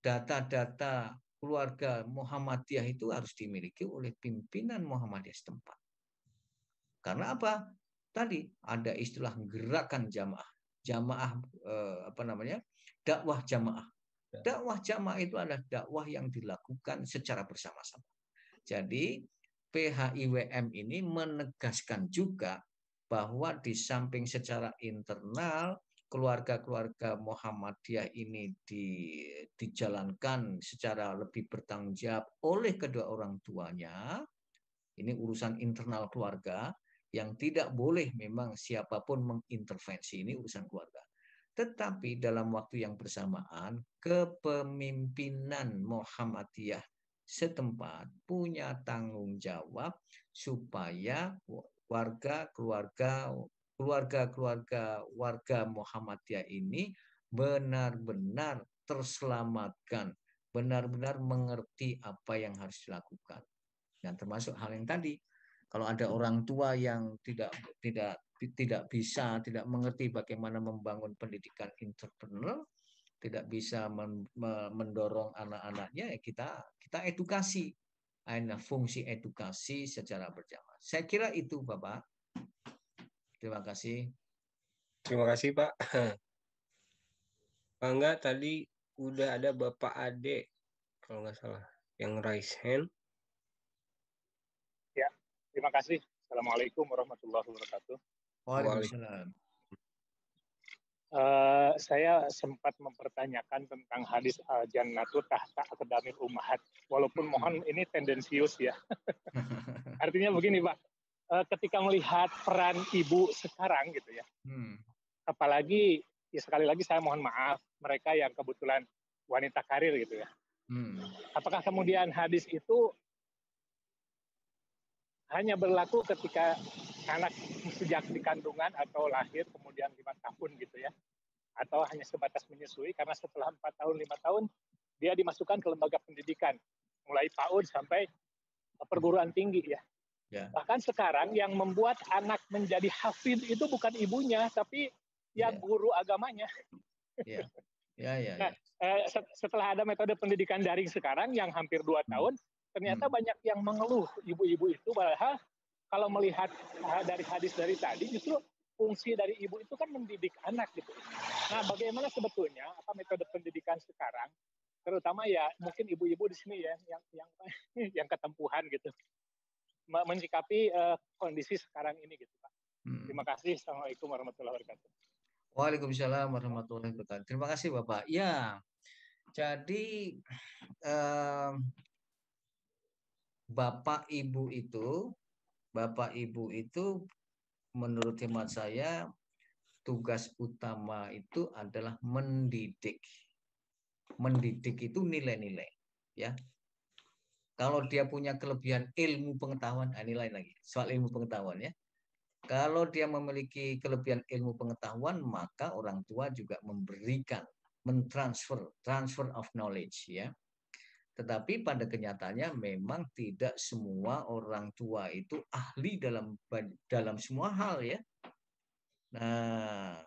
Data-data keluarga Muhammadiyah itu harus dimiliki oleh pimpinan Muhammadiyah setempat. Karena apa? Tadi ada istilah gerakan jamaah. Dakwah jamaah. Dakwah jamaah itu adalah dakwah yang dilakukan secara bersama-sama. Jadi PHIWM ini menegaskan juga bahwa di samping secara internal keluarga-keluarga Muhammadiyah ini dijalankan secara lebih bertanggung jawab oleh kedua orang tuanya. Ini urusan internal keluarga yang tidak boleh memang siapapun mengintervensi, ini urusan keluarga. Tetapi dalam waktu yang bersamaan kepemimpinan Muhammadiyah setempat punya tanggung jawab supaya warga Muhammadiyah ini benar-benar terselamatkan, benar-benar mengerti apa yang harus dilakukan. Dan termasuk hal yang tadi, kalau ada orang tua yang tidak mengerti bagaimana membangun pendidikan entrepreneur, tidak bisa mendorong anak-anaknya, ya kita edukasi. Ada fungsi edukasi secara berjamaah. Saya kira itu, Bapak. Terima kasih. Terima kasih, Pak. Enggak, tadi udah ada Bapak Ade, kalau nggak salah, yang raise hand. Ya, terima kasih. Assalamualaikum warahmatullahi wabarakatuh. Waalaikumsalam. Saya sempat mempertanyakan tentang hadis Jannatu tahta aqdamil ummahat. Walaupun mohon ini tendensius ya. Artinya begini Pak, ketika melihat peran ibu sekarang gitu ya, apalagi ya sekali lagi saya mohon maaf mereka yang kebetulan wanita karir gitu ya. Apakah kemudian hadis itu hanya berlaku ketika anak sejak di kandungan atau lahir kemudian 5 tahun gitu ya, atau hanya sebatas menyusui, karena setelah 4 tahun 5 tahun dia dimasukkan ke lembaga pendidikan mulai PAUD sampai perguruan tinggi ya. Bahkan sekarang yang membuat anak menjadi hafid itu bukan ibunya tapi ya guru agamanya. Nah, setelah ada metode pendidikan daring sekarang yang hampir 2 tahun, ternyata banyak yang mengeluh ibu-ibu itu, padahal kalau melihat dari hadis dari tadi justru fungsi dari ibu itu kan mendidik anak gitu. Nah, bagaimana sebetulnya metode pendidikan sekarang, terutama ya mungkin ibu-ibu di sini ya yang ketempuhan gitu, menyikapi kondisi sekarang ini gitu Pak. Terima kasih. Assalamualaikum warahmatullahi wabarakatuh. Waalaikumsalam warahmatullahi wabarakatuh. Terima kasih Bapak. Ya, jadi eh, Bapak Ibu itu menurut hemat saya tugas utama itu adalah mendidik. Mendidik itu nilai-nilai, ya. Kalau dia punya kelebihan ilmu pengetahuan, nilai lagi soal ilmu pengetahuan ya. Kalau dia memiliki kelebihan ilmu pengetahuan, maka orang tua juga memberikan, transfer of knowledge ya. Tetapi pada kenyataannya memang tidak semua orang tua itu ahli dalam semua hal ya. Nah,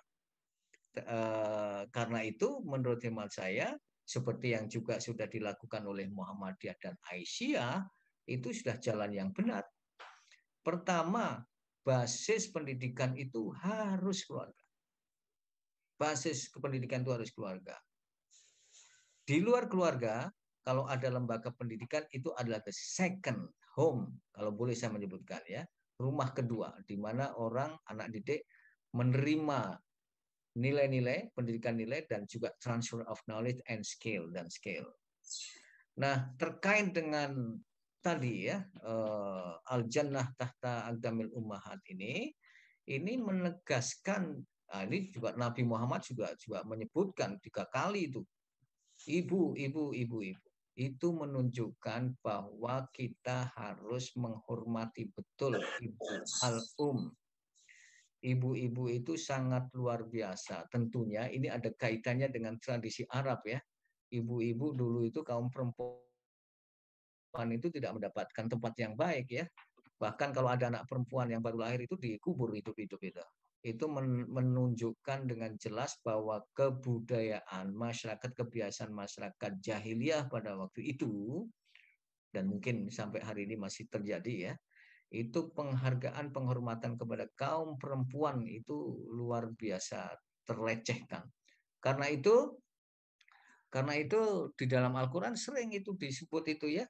karena itu menurut hemat saya seperti yang juga sudah dilakukan oleh Muhammadiyah dan Aisyah itu sudah jalan yang benar. Pertama, basis pendidikan itu harus keluarga. Basis pendidikan itu harus keluarga. Di luar keluarga, kalau ada lembaga pendidikan itu adalah the second home, kalau boleh saya menyebutkan ya, rumah kedua, di mana orang anak didik menerima nilai-nilai, pendidikan nilai, dan juga transfer of knowledge and skill. Nah, terkait dengan tadi ya, Al-Jannah Tahta Aqdamil Ummahat ini menegaskan, ini juga Nabi Muhammad juga menyebutkan 3 kali itu, ibu. Itu menunjukkan bahwa kita harus menghormati betul ibu al-um. Ibu-ibu itu sangat luar biasa. Tentunya ini ada kaitannya dengan tradisi Arab ya. Ibu-ibu dulu itu kaum perempuan itu tidak mendapatkan tempat yang baik ya. Bahkan kalau ada anak perempuan yang baru lahir itu dikubur hidup-hidup itu. Itu menunjukkan dengan jelas bahwa kebudayaan masyarakat, kebiasaan masyarakat jahiliyah pada waktu itu, dan mungkin sampai hari ini masih terjadi ya, itu penghargaan, penghormatan kepada kaum perempuan itu luar biasa terlecehkan. Karena itu di dalam Al-Quran sering itu disebut itu ya,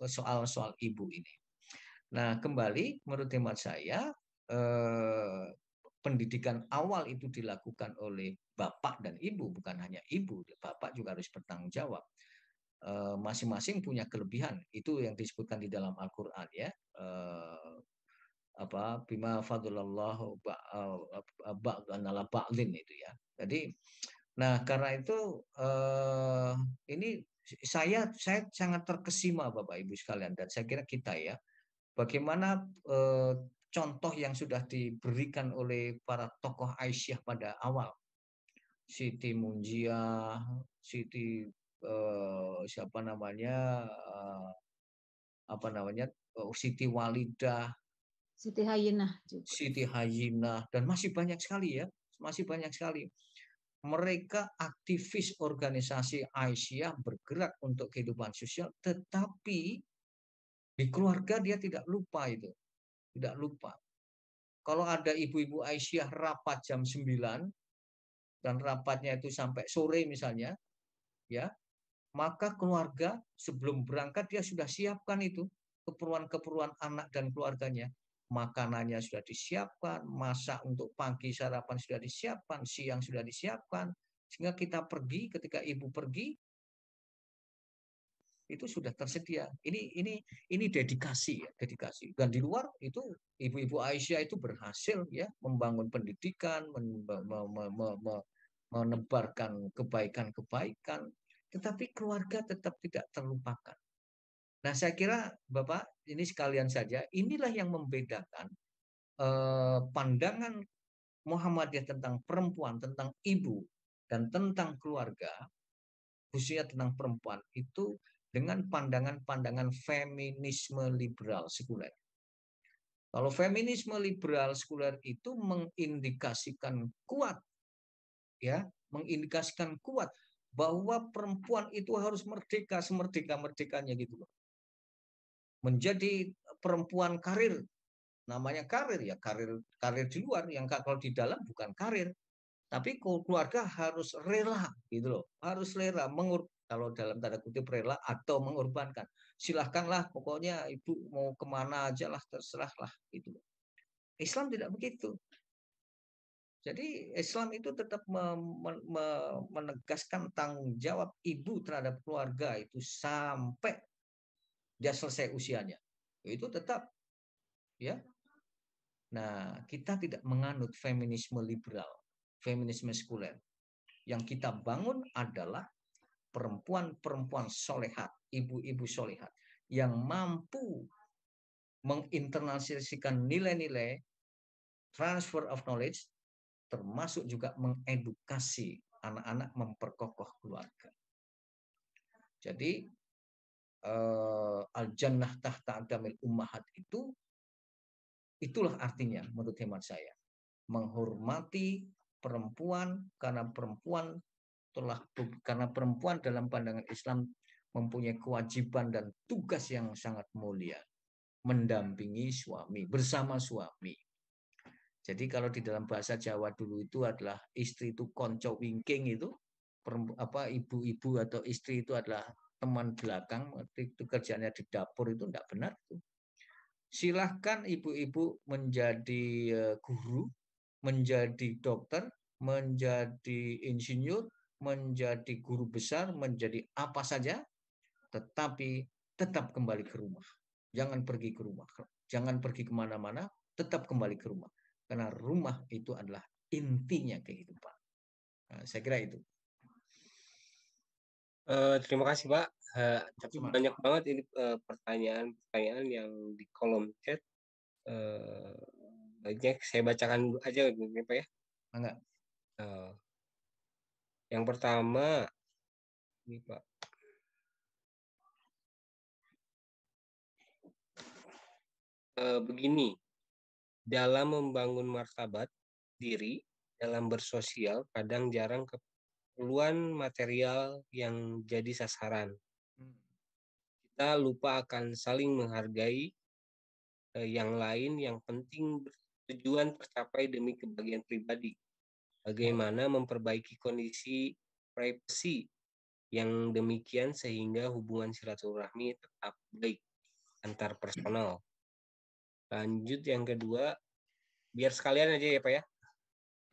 soal-soal ibu ini. Nah, kembali menurut hemat saya, pendidikan awal itu dilakukan oleh bapak dan ibu, bukan hanya ibu, bapak juga harus bertanggung jawab. Masing-masing punya kelebihan, itu yang disebutkan di dalam Al-Quran ya. Bima fadlallahu ba'dana ba'din itu ya. Jadi, nah karena itu ini saya sangat terkesima Bapak Ibu sekalian, dan saya kira kita ya, bagaimana contoh yang sudah diberikan oleh para tokoh Aisyah pada awal, Siti Munjiah, siapa namanya, Siti Walidah, Siti Hayyinah juga. Siti Hayyinah, dan masih banyak sekali ya, masih banyak sekali. Mereka aktivis organisasi Aisyah, bergerak untuk kehidupan sosial, tetapi di keluarga dia tidak lupa itu. Tidak lupa. Kalau ada ibu-ibu Aisyah rapat jam 9 dan rapatnya itu sampai sore misalnya, ya, maka keluarga sebelum berangkat dia sudah siapkan itu keperluan-keperluan anak dan keluarganya. Makanannya sudah disiapkan, masak untuk pagi sarapan sudah disiapkan, siang sudah disiapkan, sehingga kita pergi, ketika ibu pergi itu sudah tersedia. Ini dedikasi ya, dedikasi. Dan di luar itu ibu-ibu Aisyah itu berhasil ya membangun pendidikan, menebarkan kebaikan-kebaikan, tetapi keluarga tetap tidak terlupakan. Nah, saya kira Bapak ini sekalian saja, inilah yang membedakan pandangan Muhammadiyah tentang perempuan, tentang ibu, dan tentang keluarga, khususnya tentang perempuan, itu dengan pandangan-pandangan feminisme liberal sekuler. Kalau feminisme liberal sekuler itu mengindikasikan kuat, ya, mengindikasikan kuat bahwa perempuan itu harus merdeka, semerdeka-merdekanya gitu loh. Menjadi perempuan karir, namanya karir ya, karir di luar, yang kalau di dalam bukan karir. Tapi keluarga harus rela gitu loh, harus rela kalau dalam tanda kutip rela atau mengorbankan. Silahkanlah, pokoknya ibu mau kemana aja lah, terserahlah gitu loh. Islam tidak begitu. Jadi Islam itu tetap menegaskan tanggung jawab ibu terhadap keluarga itu sampai dia selesai usianya. Itu tetap, ya. Nah, kita tidak menganut feminisme liberal, feminisme sekuler. Yang kita bangun adalah perempuan-perempuan solehat, ibu-ibu solehat yang mampu menginternalisasikan nilai-nilai transfer of knowledge, termasuk juga mengedukasi anak-anak, memperkokoh keluarga. Jadi al-jannah tahta aqdamil ummahat itulah artinya menurut hemat saya. Menghormati perempuan karena perempuan dalam pandangan Islam mempunyai kewajiban dan tugas yang sangat mulia, mendampingi suami, bersama suami. Jadi kalau di dalam bahasa Jawa dulu itu adalah istri itu konco wingking, itu ibu-ibu atau istri itu adalah teman belakang, itu kerjanya di dapur, itu tidak benar. Silahkan ibu-ibu menjadi guru, menjadi dokter, menjadi insinyur, menjadi guru besar, menjadi apa saja, tetapi tetap kembali ke rumah. Jangan pergi ke rumah, jangan pergi kemana-mana, tetap kembali ke rumah. Karena rumah itu adalah intinya kehidupan. Nah, saya kira itu. Terima kasih Pak. Banyak banget ini pertanyaan-pertanyaan yang di kolom chat. Banyak, saya bacakan aja Pak ya. Enggak. Yang pertama, ini Pak. Begini, dalam membangun martabat diri, dalam bersosial, kadang jarang keperluan material yang jadi sasaran. Kita lupa akan saling menghargai yang lain, yang penting tujuan tercapai demi kebahagiaan pribadi. Bagaimana memperbaiki kondisi privasi yang demikian sehingga hubungan silaturahmi tetap baik antar personal. Lanjut yang kedua, biar sekalian aja ya Pak ya.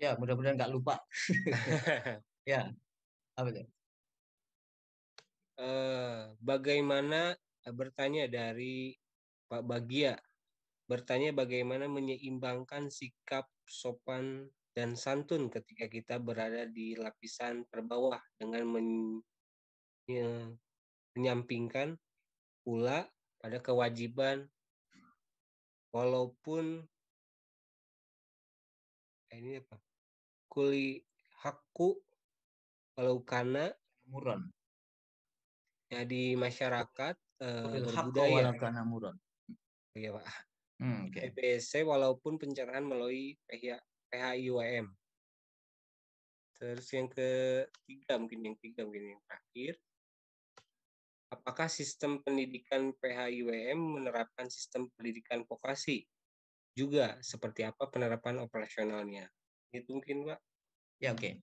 Ya, mudah-mudahan nggak lupa. Ya, apa itu? Bagaimana bertanya dari Pak Bagia, bertanya bagaimana menyeimbangkan sikap sopan dan santun ketika kita berada di lapisan terbawah dengan menyampingkan pula pada kewajiban walaupun ini apa? Kuli hakku walau kana muron. Ya, di masyarakat berbudaya. Iya Pak. Okay. PPSC walaupun pencerahan melalui PHIWM. Terus yang ketiga mungkin yang terakhir. Apakah sistem pendidikan PHIWM menerapkan sistem pendidikan vokasi? Juga seperti apa penerapan operasionalnya? Itu mungkin Pak. Ya, oke.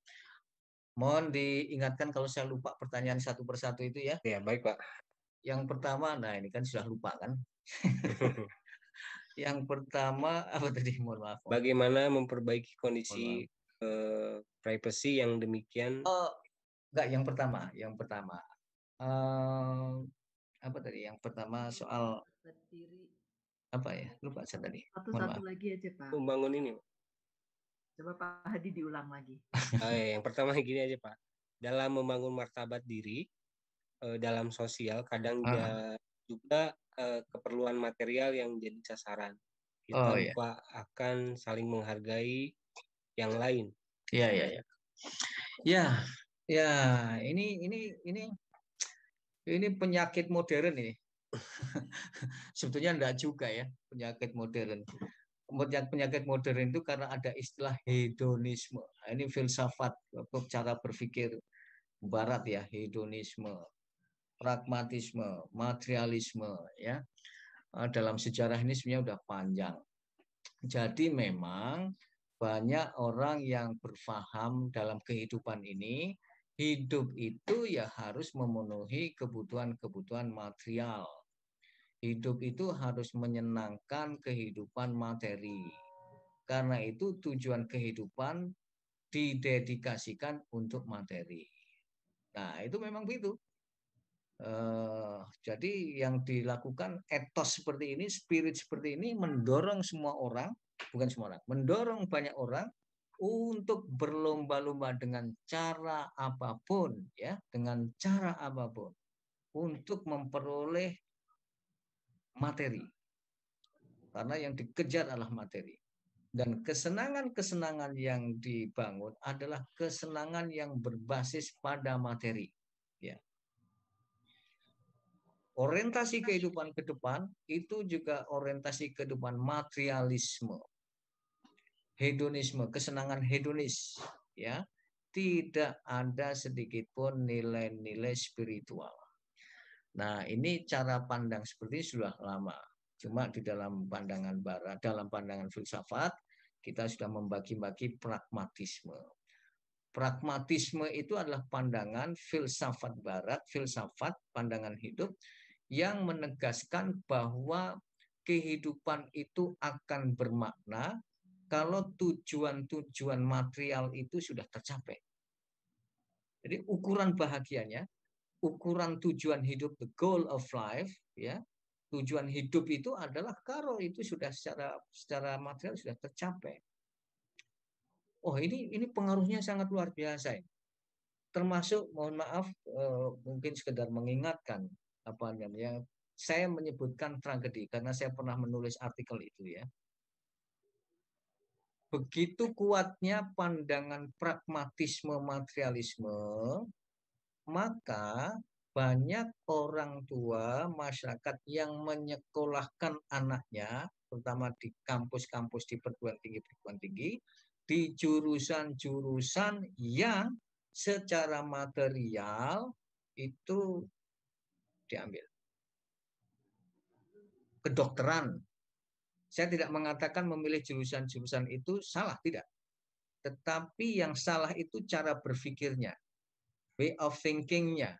Mohon diingatkan kalau saya lupa pertanyaan satu persatu itu ya. Ya, baik Pak. Yang pertama, nah ini kan sudah lupa kan. Yang pertama apa tadi? Mohon maaf. Bagaimana memperbaiki kondisi privasi yang demikian? Enggak, yang pertama. Apa tadi? Yang pertama soal apa ya? Lupa saya tadi. Satu lagi aja Pak. Membangun ini. Coba Pak Hadi diulang lagi. Yang pertama gini aja Pak. Dalam membangun martabat diri dalam sosial kadang juga keperluan material yang jadi sasaran. Kita lupa akan saling menghargai yang lain. Ya, ini penyakit modern ini. Sebetulnya enggak juga ya, penyakit modern. Penyakit modern itu karena ada istilah hedonisme. Ini filsafat cara berpikir barat ya, hedonisme, pragmatisme, materialisme ya. Dalam sejarah ini sebenarnya udah panjang. Jadi memang banyak orang yang berpaham dalam kehidupan ini, hidup itu ya harus memenuhi kebutuhan-kebutuhan material. Hidup itu harus menyenangkan kehidupan materi. Karena itu tujuan kehidupan didedikasikan untuk materi. Nah, itu memang begitu. Jadi yang dilakukan etos seperti ini, spirit seperti ini mendorong semua orang, bukan semua orang, mendorong banyak orang untuk berlomba-lomba dengan cara apapun, ya, dengan cara apapun untuk memperoleh materi. Karena yang dikejar adalah materi. Dan kesenangan-kesenangan yang dibangun adalah kesenangan yang berbasis pada materi. Ya. Orientasi kehidupan ke depan itu juga orientasi kehidupan materialisme, hedonisme, kesenangan hedonis, ya. Tidak ada sedikit pun nilai-nilai spiritual. Nah, ini cara pandang seperti ini sudah lama. Cuma di dalam pandangan barat, dalam pandangan filsafat, kita sudah membagi-bagi pragmatisme. Pragmatisme itu adalah pandangan filsafat barat, filsafat pandangan hidup yang menegaskan bahwa kehidupan itu akan bermakna kalau tujuan-tujuan material itu sudah tercapai. Jadi ukuran bahagianya, ukuran tujuan hidup, the goal of life, ya, tujuan hidup itu adalah kalau itu sudah secara material sudah tercapai. Oh, ini pengaruhnya sangat luar biasa. Termasuk, mohon maaf, mungkin sekedar mengingatkan apa namanya, saya menyebutkan tragedi karena saya pernah menulis artikel itu, ya. Begitu kuatnya pandangan pragmatisme materialisme, maka banyak orang tua masyarakat yang menyekolahkan anaknya, terutama di kampus-kampus di perguruan tinggi, di jurusan-jurusan yang secara material itu diambil. Kedokteran. Saya tidak mengatakan memilih jurusan-jurusan itu salah, tidak. Tetapi yang salah itu cara berpikirnya, way of thinking-nya,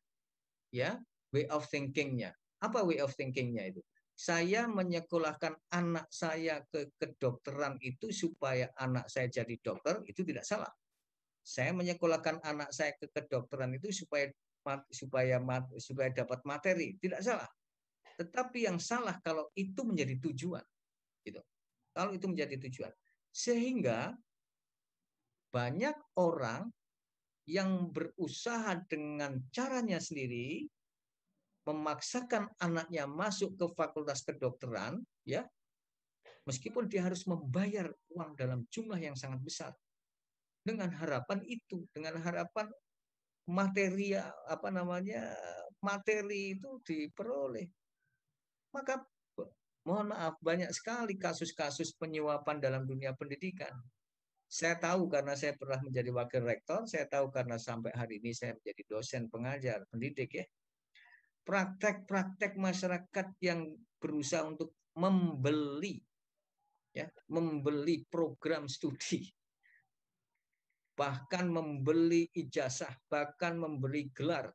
ya, way of thinking-nya. Apa way of thinking-nya itu? Saya menyekolahkan anak saya ke kedokteran itu supaya anak saya jadi dokter, itu tidak salah. Saya menyekolahkan anak saya ke kedokteran itu supaya dapat materi, tidak salah. Tetapi yang salah kalau itu menjadi tujuan, gitu. Kalau itu menjadi tujuan, sehingga banyak orang yang berusaha dengan caranya sendiri memaksakan anaknya masuk ke fakultas kedokteran, ya, meskipun dia harus membayar uang dalam jumlah yang sangat besar, dengan harapan itu, dengan harapan materi itu diperoleh. Maka mohon maaf, banyak sekali kasus-kasus penyuapan dalam dunia pendidikan. Saya tahu karena saya pernah menjadi wakil rektor, saya tahu karena sampai hari ini saya menjadi dosen pengajar, pendidik, ya. Praktek-praktek masyarakat yang berusaha untuk membeli, ya, membeli program studi, bahkan membeli ijazah, bahkan membeli gelar.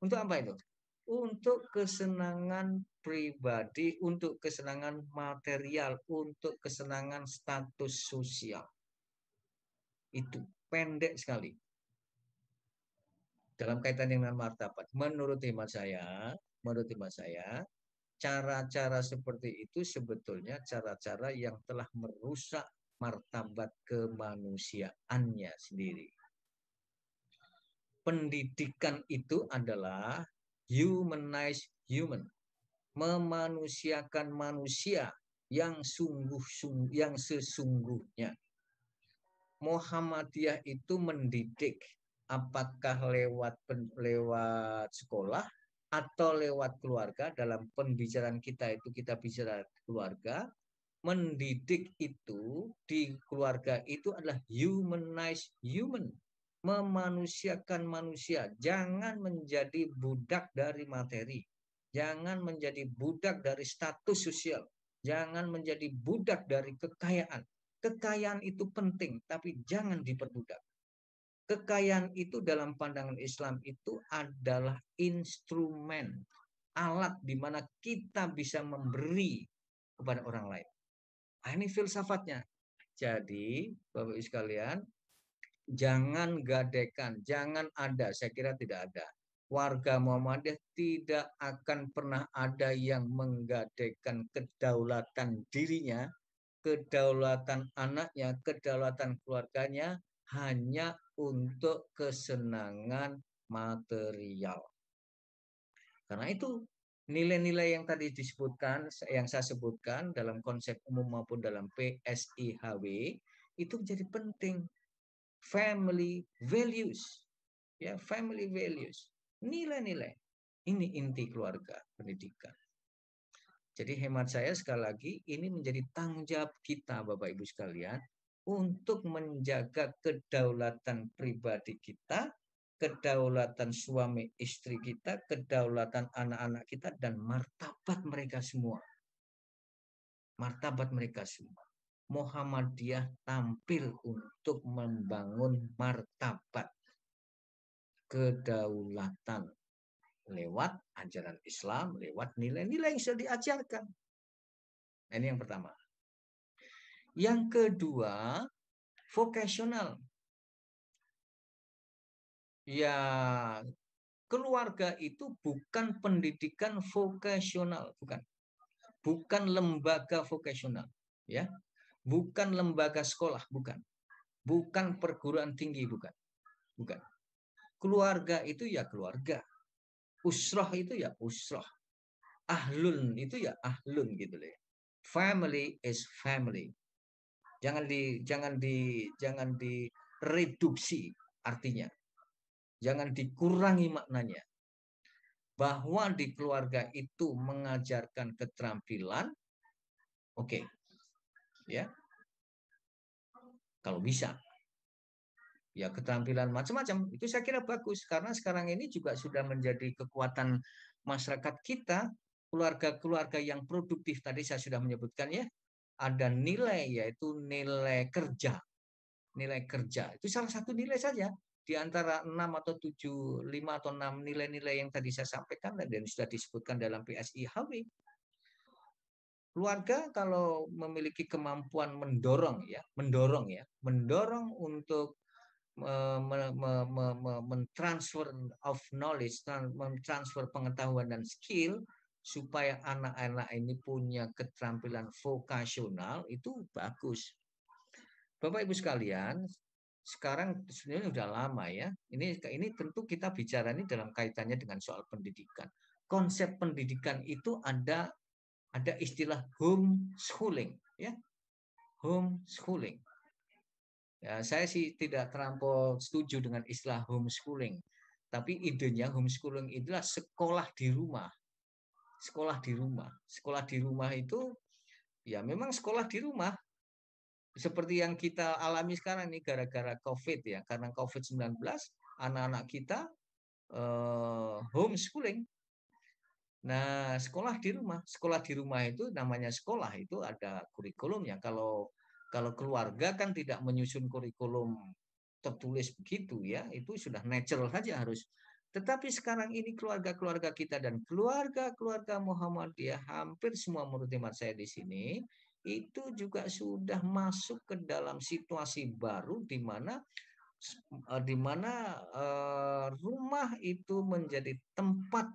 Untuk apa itu? Untuk kesenangan pribadi, untuk kesenangan material, untuk kesenangan status sosial. Itu pendek sekali. Dalam kaitan dengan martabat, menurut hemat saya, cara-cara seperti itu sebetulnya cara-cara yang telah merusak martabat kemanusiaannya sendiri. Pendidikan itu adalah humanize human, memanusiakan manusia yang sesungguhnya. Muhammadiyah itu mendidik, apakah lewat sekolah atau lewat keluarga. Dalam pembicaraan kita itu kita bicara keluarga. Mendidik itu di keluarga itu adalah humanize human, memanusiakan manusia. Jangan menjadi budak dari materi, jangan menjadi budak dari status sosial, jangan menjadi budak dari kekayaan. Kekayaan itu penting, tapi jangan diperbudak. Kekayaan itu dalam pandangan Islam itu adalah instrumen, alat di mana kita bisa memberi kepada orang lain. Nah, ini filsafatnya. Jadi, Bapak Ibu sekalian, jangan gadekan, jangan ada, saya kira tidak ada. Warga Muhammadiyah tidak akan pernah ada yang menggadekan kedaulatan dirinya, kedaulatan anaknya, kedaulatan keluarganya hanya untuk kesenangan material. Karena itu nilai-nilai yang tadi disebutkan, yang saya sebutkan dalam konsep umum maupun dalam PSIHW itu menjadi penting. Family values, ya, family values, nilai-nilai. Ini inti keluarga pendidikan. Jadi hemat saya sekali lagi, ini menjadi tanggung jawab kita Bapak Ibu sekalian untuk menjaga kedaulatan pribadi kita, kedaulatan suami istri kita, kedaulatan anak-anak kita, dan martabat mereka semua. Martabat mereka semua. Muhammadiyah tampil untuk membangun martabat kedaulatan lewat ajaran Islam, lewat nilai-nilai yang sudah diajarkan. Ini yang pertama. Yang kedua, vokasional. Ya, keluarga itu bukan pendidikan vokasional, bukan. Bukan lembaga vokasional, ya. Bukan lembaga sekolah, bukan. Bukan perguruan tinggi, bukan. Bukan. Keluarga itu ya keluarga. Usroh itu ya usroh. Ahlun itu ya ahlun gitu loh. Family is family. Jangan direduksi artinya. Jangan dikurangi maknanya. Bahwa di keluarga itu mengajarkan keterampilan, oke. Ya. Kalau bisa. Ya, keterampilan macam-macam itu saya kira bagus karena sekarang ini juga sudah menjadi kekuatan masyarakat kita, keluarga-keluarga yang produktif. Tadi saya sudah menyebutkan ya, ada nilai yaitu nilai kerja. Nilai kerja itu salah satu nilai saja di antara 6 atau 7, 5 atau 6 nilai-nilai yang tadi saya sampaikan dan sudah disebutkan dalam PSIHW. Keluarga kalau memiliki kemampuan mendorong mendorong untuk mentransfer of knowledge, mentransfer pengetahuan dan skill supaya anak-anak ini punya keterampilan vokasional itu bagus. Bapak Ibu sekalian, sekarang sebenarnya sudah lama ya. Ini tentu kita bicara ini dalam kaitannya dengan soal pendidikan. Konsep pendidikan itu ada istilah homeschooling, ya. Homeschooling. Ya, saya sih tidak terlampau setuju dengan istilah homeschooling. Tapi idenya homeschooling itulah sekolah di rumah. Sekolah di rumah. Sekolah di rumah itu ya memang sekolah di rumah. Seperti yang kita alami sekarang ini gara-gara COVID ya. Karena COVID-19 anak-anak kita homeschooling. Nah, sekolah di rumah. Sekolah di rumah itu namanya sekolah itu ada kurikulumnya. Kalau keluarga kan tidak menyusun kurikulum tertulis begitu ya, itu sudah natural saja harus. Tetapi sekarang ini keluarga-keluarga kita dan keluarga-keluarga Muhammadiyah hampir semua menurut hemat saya di sini itu juga sudah masuk ke dalam situasi baru di mana rumah itu menjadi tempat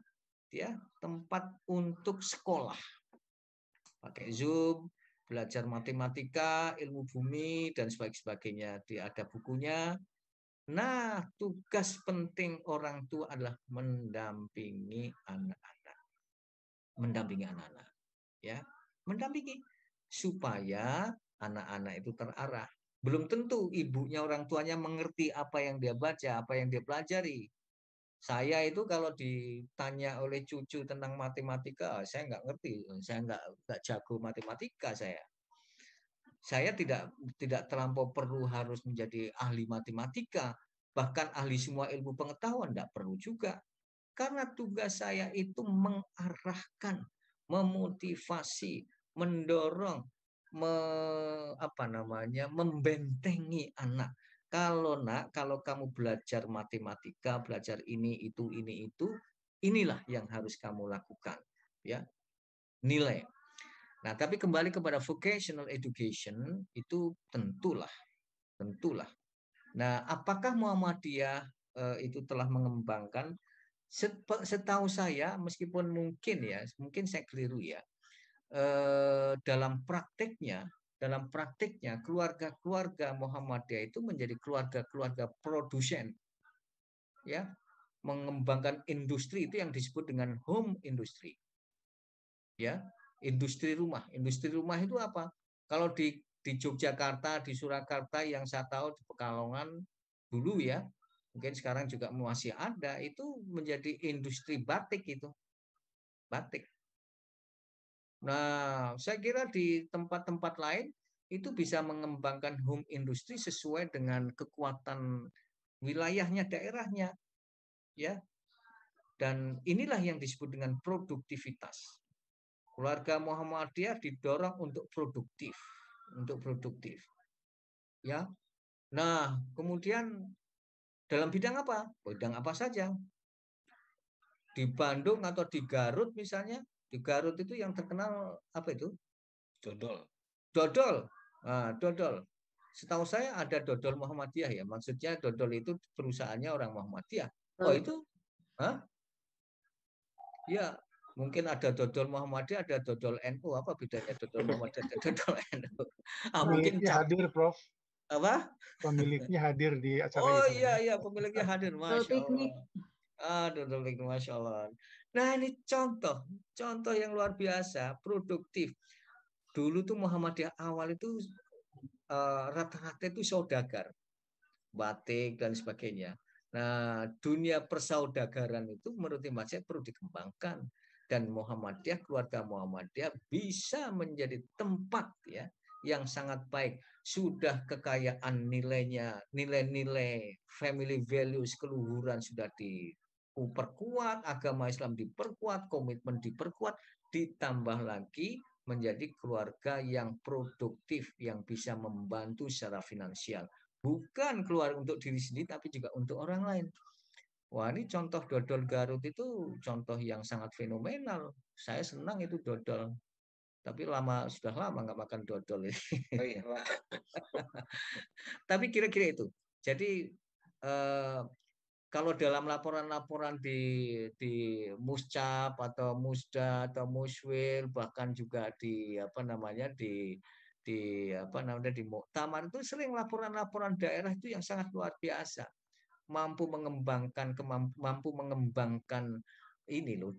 ya, tempat untuk sekolah. Pakai Zoom, belajar matematika, ilmu bumi, dan sebagainya. Ada bukunya. Nah, tugas penting orang tua adalah mendampingi anak-anak. Mendampingi anak-anak. Ya, mendampingi. Supaya anak-anak itu terarah. Belum tentu ibunya, orang tuanya mengerti apa yang dia baca, apa yang dia pelajari. Saya itu kalau ditanya oleh cucu tentang matematika, saya nggak ngerti, saya nggak jago matematika saya. Saya tidak terlampau perlu harus menjadi ahli matematika, bahkan ahli semua ilmu pengetahuan tidak perlu juga. Karena tugas saya itu mengarahkan, memotivasi, mendorong, membentengi anak. Kalau kamu belajar matematika, belajar ini itu, inilah yang harus kamu lakukan, ya. Nilai. Nah, tapi kembali kepada vocational education itu tentulah. Nah, apakah Muhammadiyah itu telah mengembangkan? Setahu saya, meskipun mungkin saya keliru ya, dalam prakteknya keluarga-keluarga Muhammadiyah itu menjadi keluarga-keluarga produsen, ya, mengembangkan industri itu yang disebut dengan home industry, ya, industri rumah. Industri rumah itu apa? Kalau di Yogyakarta, di Surakarta yang saya tahu di Pekalongan dulu ya, mungkin sekarang juga masih ada, itu menjadi industri batik itu. Batik. Nah, saya kira di tempat-tempat lain itu bisa mengembangkan home industry sesuai dengan kekuatan wilayahnya, daerahnya, ya. Dan inilah yang disebut dengan produktivitas. Keluarga Muhammadiyah didorong untuk produktif, ya. Nah, kemudian dalam bidang apa? Bidang apa saja? Di Bandung atau di Garut misalnya, di Garut itu yang terkenal apa itu? Dodol. Dodol. Nah, dodol. Setahu saya ada dodol Muhammadiyah ya. Maksudnya dodol itu perusahaannya orang Muhammadiyah. Oh itu? Hah? Ya, mungkin ada dodol Muhammadiyah, ada dodol NU. Apa bedanya dodol Muhammadiyah dan dodol NU? Mungkin Pemiliknya hadir, Prof. Apa? Pemiliknya hadir di acara Oh ini. iya, pemiliknya hadir. Masya Allah. Dodol piknik, Masya Allah. Nah ini contoh yang luar biasa, produktif. Dulu tuh Muhammadiyah awal itu rata-rata itu saudagar, batik dan sebagainya. Nah, dunia persaudagaran itu menurut Imam saya perlu dikembangkan, dan Muhammadiyah, keluarga Muhammadiyah bisa menjadi tempat ya yang sangat baik. Sudah kekayaan nilainya, nilai-nilai family values, keluhuran sudah diperkuat, agama Islam diperkuat, komitmen diperkuat, ditambah lagi menjadi keluarga yang produktif, yang bisa membantu secara finansial. Bukan keluar untuk diri sendiri, tapi juga untuk orang lain. Wah, ini contoh dodol Garut itu contoh yang sangat fenomenal. Saya senang itu dodol. Tapi sudah lama nggak makan dodol. Oh iya, Pak. Tapi kira-kira itu. Jadi kalau dalam laporan-laporan di Muscap atau Musda atau Muswil, bahkan juga di di Muktamar itu sering laporan-laporan daerah itu yang sangat luar biasa, mampu mengembangkan ini loh,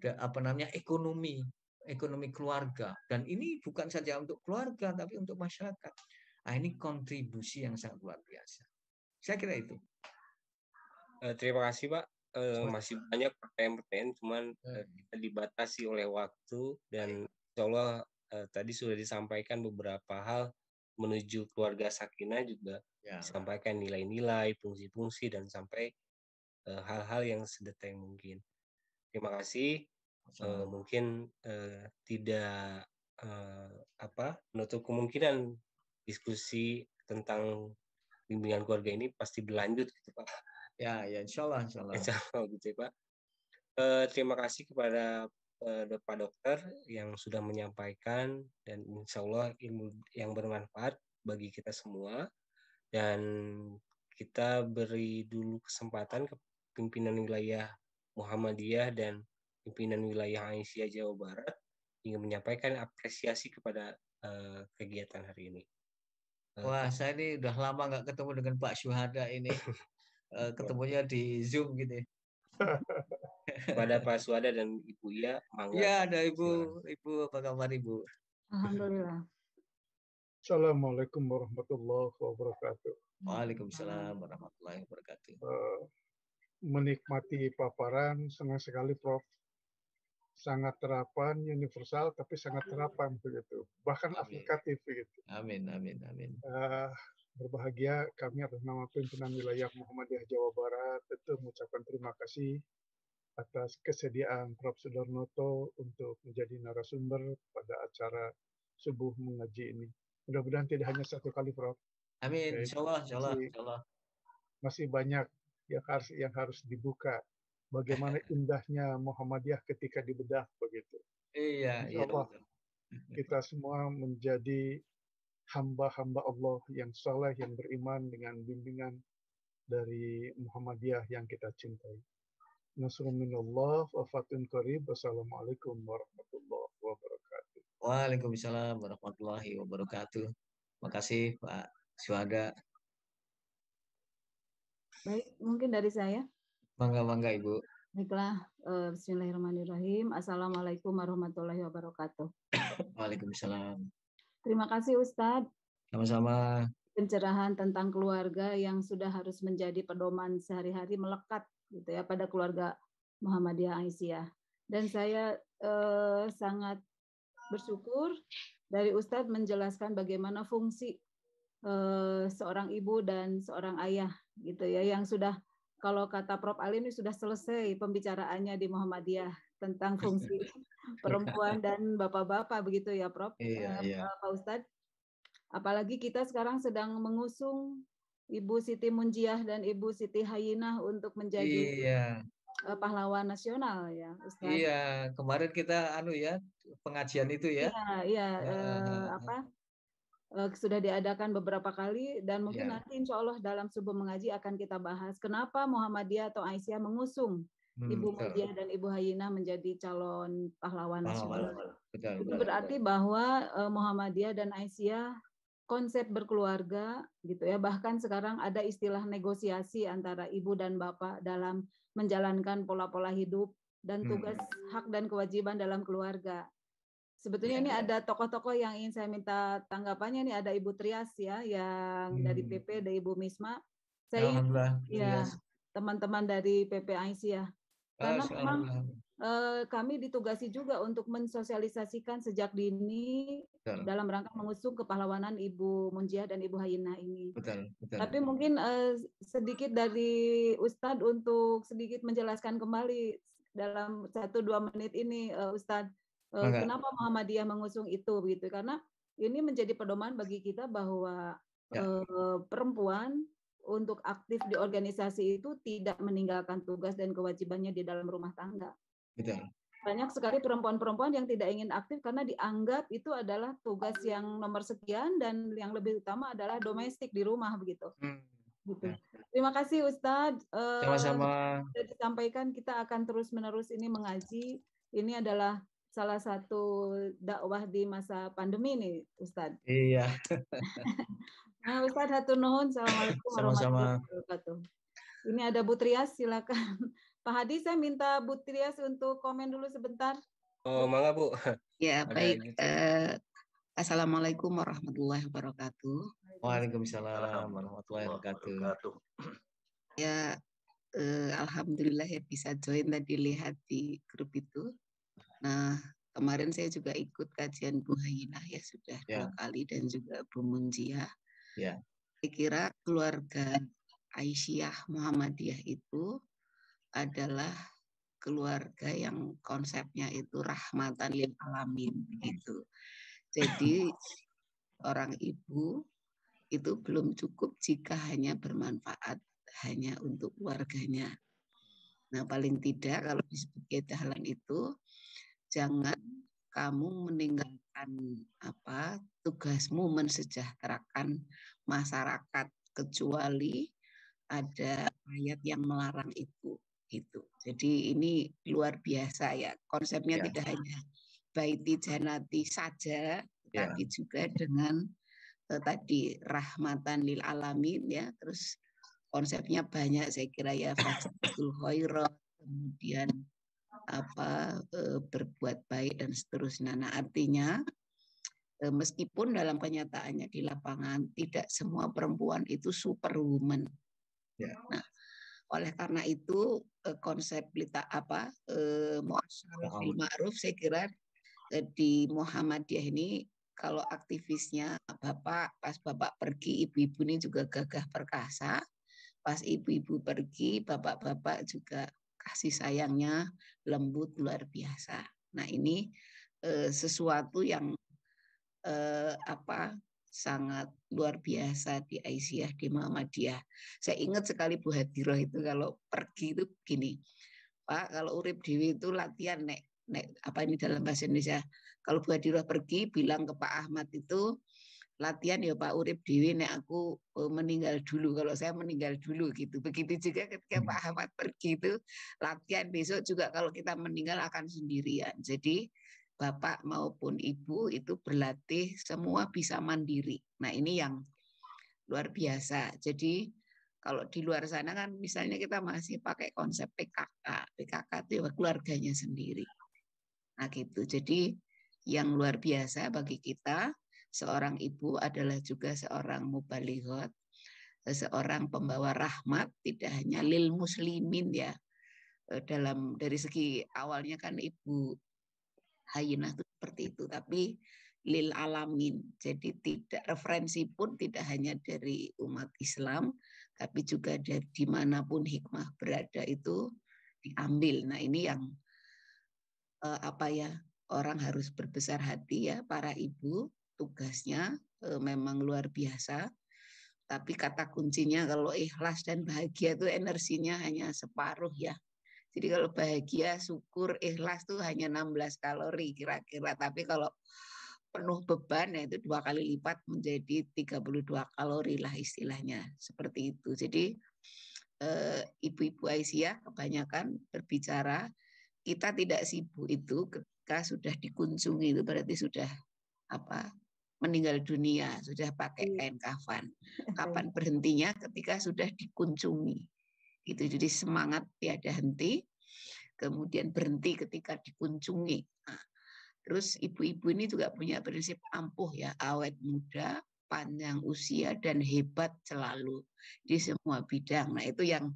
ekonomi keluarga, dan ini bukan saja untuk keluarga tapi untuk masyarakat. Nah, ini kontribusi yang sangat luar biasa. Saya kira itu. Terima kasih Pak. Masih banyak pertanyaan-pertanyaan, cuman kita dibatasi oleh waktu, dan insya Allah tadi sudah disampaikan beberapa hal menuju keluarga sakinah, juga disampaikan nilai-nilai, fungsi-fungsi, dan sampai hal-hal yang sedetail mungkin. Terima kasih. Mungkin tidak menutup kemungkinan diskusi tentang bimbingan keluarga ini pasti berlanjut gitu Pak. Ya, insya Allah. Insya Allah gitu ya Pak. Terima kasih kepada Pak Dokter yang sudah menyampaikan, dan insya Allah ilmu yang bermanfaat bagi kita semua. Dan kita beri dulu kesempatan ke pimpinan wilayah Muhammadiyah dan pimpinan wilayah Aisyah Jawa Barat ingin menyampaikan apresiasi kepada kegiatan hari ini. Wah, saya ini udah lama nggak ketemu dengan Pak Syuhada ini. Ketemunya di Zoom gitu. Kepada Pak Suhada dan Ibu Ia, mangga. Iya, ada Ibu. Ibu, apa kabar Ibu? Alhamdulillah. Assalamualaikum warahmatullahi wabarakatuh. Waalaikumsalam warahmatullahi wabarakatuh. Menikmati paparan, senang sekali Prof. Sangat terapan, universal, tapi sangat terapan begitu. Bahkan aplikatif begitu. Amin. Berbahagia kami atas nama pimpinan wilayah Muhammadiyah Jawa Barat tentu mengucapkan terima kasih atas kesediaan Prof. Sudarnoto untuk menjadi narasumber pada acara subuh mengaji ini. Mudah-mudahan tidak hanya satu kali, Prof. Amin. Insya Allah. Masih banyak yang harus dibuka. Bagaimana indahnya Muhammadiyah ketika dibedah begitu. Iya. Insya Allah kita semua menjadi hamba-hamba Allah yang saleh, yang beriman dengan bimbingan dari Muhammadiyah yang kita cintai. Nasrun minallah wa fatun qarib. Wassalamualaikum warahmatullahi wabarakatuh. Waalaikumsalam warahmatullahi wabarakatuh. Makasih Pak Syuhada. Baik, mungkin dari saya. Mangga Ibu. Baiklah, bismillahirrahmanirrahim. Assalamualaikum warahmatullahi wabarakatuh. Waalaikumsalam. Terima kasih Ustadz. Sama-sama. Pencerahan tentang keluarga yang sudah harus menjadi pedoman sehari-hari melekat gitu ya pada keluarga Muhammadiyah Aisyah. Dan saya sangat bersyukur dari Ustadz menjelaskan bagaimana fungsi seorang ibu dan seorang ayah gitu ya, yang sudah, kalau kata Prof. Alim ini sudah selesai pembicaraannya di Muhammadiyah tentang fungsi perempuan dan bapak-bapak begitu ya Prof. Iya. Pak Ustadz. Apalagi kita sekarang sedang mengusung Ibu Siti Munjiah dan Ibu Siti Hayinah untuk menjadi pahlawan nasional ya Ustadz. Iya, kemarin kita pengajian itu ya. Sudah diadakan beberapa kali dan mungkin nanti insya Allah dalam subuh mengaji akan kita bahas kenapa Muhammadiyah atau Aisyah mengusung Ibu Munjiah dan Ibu Hayinah menjadi calon pahlawan nasional. Itu berarti bahwa Muhammadiyah dan Aisyah konsep berkeluarga gitu ya, bahkan sekarang ada istilah negosiasi antara ibu dan bapak dalam menjalankan pola-pola hidup dan tugas hak dan kewajiban dalam keluarga. Sebetulnya ini ada tokoh-tokoh yang ingin saya minta tanggapannya. Ini ada Ibu Trias ya, yang dari PP, ada Ibu Misma. Saya ingin teman-teman dari PP Aisyah. Karena memang kami ditugasi juga untuk mensosialisasikan sejak dini dalam rangka mengusung kepahlawanan Ibu Munjiah dan Ibu Hayinah ini. Tapi mungkin sedikit dari Ustadz untuk sedikit menjelaskan kembali dalam 1-2 menit ini Ustadz. Kenapa Muhammadiyah mengusung itu begitu, karena ini menjadi pedoman bagi kita bahwa perempuan untuk aktif di organisasi itu tidak meninggalkan tugas dan kewajibannya di dalam rumah tangga. Betul. Banyak sekali perempuan-perempuan yang tidak ingin aktif karena dianggap itu adalah tugas yang nomor sekian dan yang lebih utama adalah domestik di rumah begitu. Gitu. Terima kasih Ustadz. Sama-sama. Sudah disampaikan, kita akan terus-menerus ini mengaji. Ini adalah salah satu dakwah di masa pandemi nih, Ustadz. Iya. Nah, Ustadz hatur nuhun. Assalamualaikum warahmatullahi wabarakatuh. Ini ada Bu Trias, silakan. Pak Hadi, saya minta Bu Trias untuk komen dulu sebentar. Oh, mangga Bu. Ya, baik. Assalamualaikum warahmatullahi wabarakatuh. Waalaikumsalam warahmatullahi wabarakatuh. Ya, alhamdulillah ya bisa join tadi, lihat di grup itu. Nah, kemarin saya juga ikut kajian Bu Hayinah ya sudah 2 kali dan juga Bu Munjiah. Ya. Saya kira keluarga Aisyah Muhammadiyah itu adalah keluarga yang konsepnya itu rahmatan lil alamin gitu. Jadi orang ibu itu belum cukup jika hanya bermanfaat hanya untuk keluarganya. Nah, paling tidak kalau disebut kedahalan itu, jangan kamu meninggalkan tugasmu mensejahterakan masyarakat kecuali ada ayat yang melarang itu gitu. Jadi ini luar biasa ya, konsepnya tidak hanya baiti janati saja, tapi juga dengan tadi rahmatan lil alamin ya, terus konsepnya banyak saya kira ya, fastabiqul khairat, kemudian berbuat baik dan seterusnya. Nah, artinya meskipun dalam kenyataannya di lapangan tidak semua perempuan itu superwoman. Nah, oleh karena itu konsep muasyarah bil ma'ruf saya kira di Muhammadiyah ini kalau aktivisnya pas bapak pergi, ibu-ibu ini juga gagah perkasa. Pas ibu-ibu pergi, bapak-bapak juga kasih sayangnya lembut luar biasa. Nah, ini sesuatu yang sangat luar biasa di Aisyah, di Muhammadiyah. Saya ingat sekali Bu Hadiroh itu kalau pergi itu begini, Pak, kalau urip dewi itu latihan nek apa ini dalam bahasa Indonesia. Kalau Bu Hadiroh pergi bilang ke Pak Ahmad itu latihan ya Pak urip dewi nek aku meninggal dulu, kalau saya meninggal dulu gitu. Begitu juga ketika Pak Ahmad pergi itu latihan besok juga kalau kita meninggal akan sendirian. Jadi Bapak maupun Ibu itu berlatih semua bisa mandiri. Nah ini yang luar biasa. Jadi kalau di luar sana kan misalnya kita masih pakai konsep PKK. PKK itu ya keluarganya sendiri. Nah gitu. Jadi yang luar biasa bagi kita, seorang ibu adalah juga seorang mubalighot, seorang pembawa rahmat, tidak hanya lil muslimin ya. Dari segi awalnya kan Ibu Hayinah itu seperti itu, tapi lil alamin. Jadi tidak referensi pun tidak hanya dari umat Islam, tapi juga dari dimanapun hikmah berada itu diambil. Nah ini yang orang harus berbesar hati ya, para ibu tugasnya memang luar biasa. Tapi kata kuncinya kalau ikhlas dan bahagia itu energinya hanya separuh ya. Jadi kalau bahagia, syukur, ikhlas tuh hanya 16 kalori kira-kira. Tapi kalau penuh beban ya itu 2 kali lipat menjadi 32 kalori lah istilahnya. Seperti itu. Jadi ibu-ibu Aisyah kebanyakan berbicara, kita tidak sibuk itu ketika sudah dikunjungi, itu berarti sudah meninggal dunia, sudah pakai kain kafan. Kapan berhentinya? Ketika sudah dikunjungi. Gitu. Jadi semangat tiada henti, kemudian berhenti ketika dikunjungi. Nah, terus ibu-ibu ini juga punya prinsip ampuh ya, awet muda, panjang usia, dan hebat selalu di semua bidang. Nah itu yang,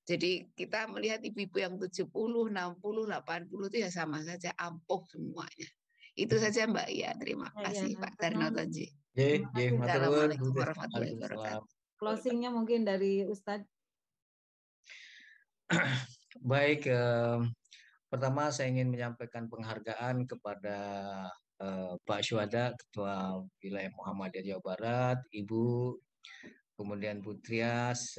jadi kita melihat ibu-ibu yang 70, 60, 80 itu ya sama saja ampuh semuanya. Itu saja Mbak Ia. Terima kasih Pak Tarno Tonji. Assalamualaikum warahmatullahi wabarakatuh. Closingnya mungkin dari Ustadz. Baik, pertama saya ingin menyampaikan penghargaan kepada Pak Syuhada, Ketua Wilayah Muhammadiyah Jawa Barat, Ibu, kemudian Bu Trias.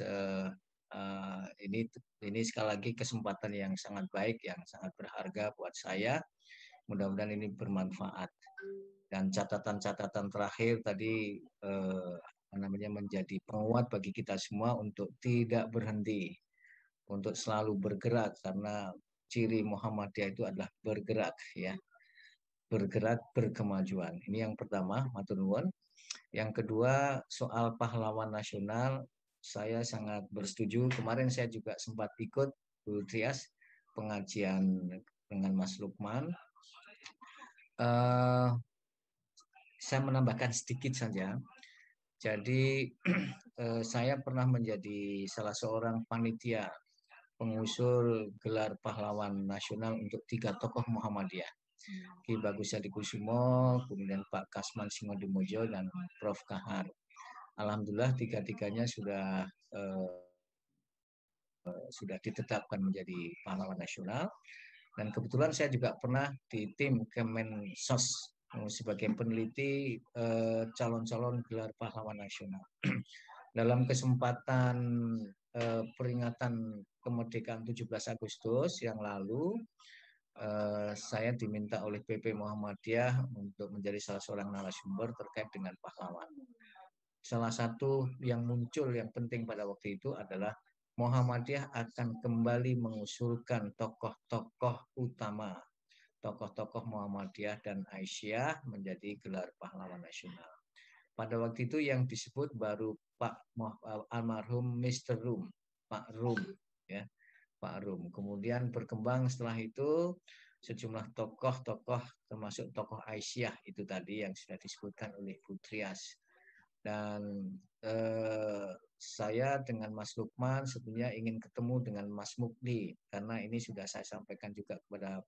Ini sekali lagi kesempatan yang sangat baik, yang sangat berharga buat saya. Mudah-mudahan ini bermanfaat. Dan catatan-catatan terakhir tadi menjadi penguat bagi kita semua untuk tidak berhenti, untuk selalu bergerak, karena ciri Muhammadiyah itu adalah bergerak ya, bergerak berkemajuan. Ini yang pertama, matur nuwun. Yang kedua, soal pahlawan nasional, saya sangat bersetuju. Kemarin saya juga sempat ikut Bu Trias pengajian dengan Mas Lukman. Saya menambahkan sedikit saja. Jadi saya pernah menjadi salah seorang panitia pengusul gelar pahlawan nasional untuk 3 tokoh Muhammadiyah. Ki Bagus Hadikusumo, kemudian Pak Kasman Singodemojo, dan Prof. Kahar. Alhamdulillah 3-tiganya sudah ditetapkan menjadi pahlawan nasional. Dan kebetulan saya juga pernah di tim Kemensos sebagai peneliti calon-calon gelar pahlawan nasional. Dalam kesempatan peringatan kemerdekaan 17 Agustus yang lalu, saya diminta oleh PP Muhammadiyah untuk menjadi salah seorang narasumber terkait dengan pahlawan. Salah satu yang muncul yang penting pada waktu itu adalah Muhammadiyah akan kembali mengusulkan tokoh-tokoh utama, tokoh-tokoh Muhammadiyah dan Aisyah menjadi gelar pahlawan nasional. Pada waktu itu yang disebut baru Pak almarhum Mr. Rum, Pak Rum, ya, Pak Rum. Kemudian berkembang setelah itu sejumlah tokoh-tokoh, termasuk tokoh Aisyah itu tadi yang sudah disebutkan oleh Bu Trias. Dan saya dengan Mas Lukman sebenarnya ingin ketemu dengan Mas Mukti, karena ini sudah saya sampaikan juga kepada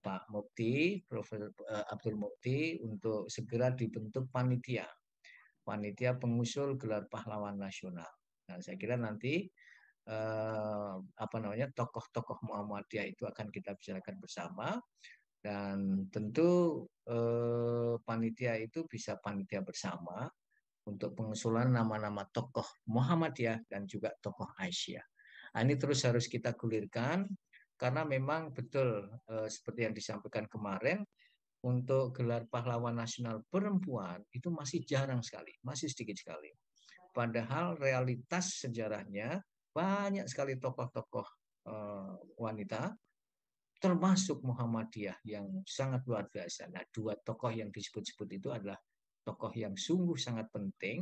Pak Mukti, Profesor Abdul Mukti, untuk segera dibentuk panitia pengusul gelar pahlawan nasional. Nah, saya kira nanti tokoh-tokoh Muhammadiyah itu akan kita bicarakan bersama, dan tentu panitia itu bisa panitia bersama untuk pengusulan nama-nama tokoh Muhammadiyah dan juga tokoh Aisyah. Nah, ini terus harus kita gulirkan karena memang betul seperti yang disampaikan kemarin, untuk gelar pahlawan nasional perempuan itu masih jarang sekali, masih sedikit sekali. Padahal realitas sejarahnya banyak sekali tokoh-tokoh wanita, termasuk Muhammadiyah yang sangat luar biasa. Nah, dua tokoh yang disebut-sebut itu adalah tokoh yang sungguh sangat penting,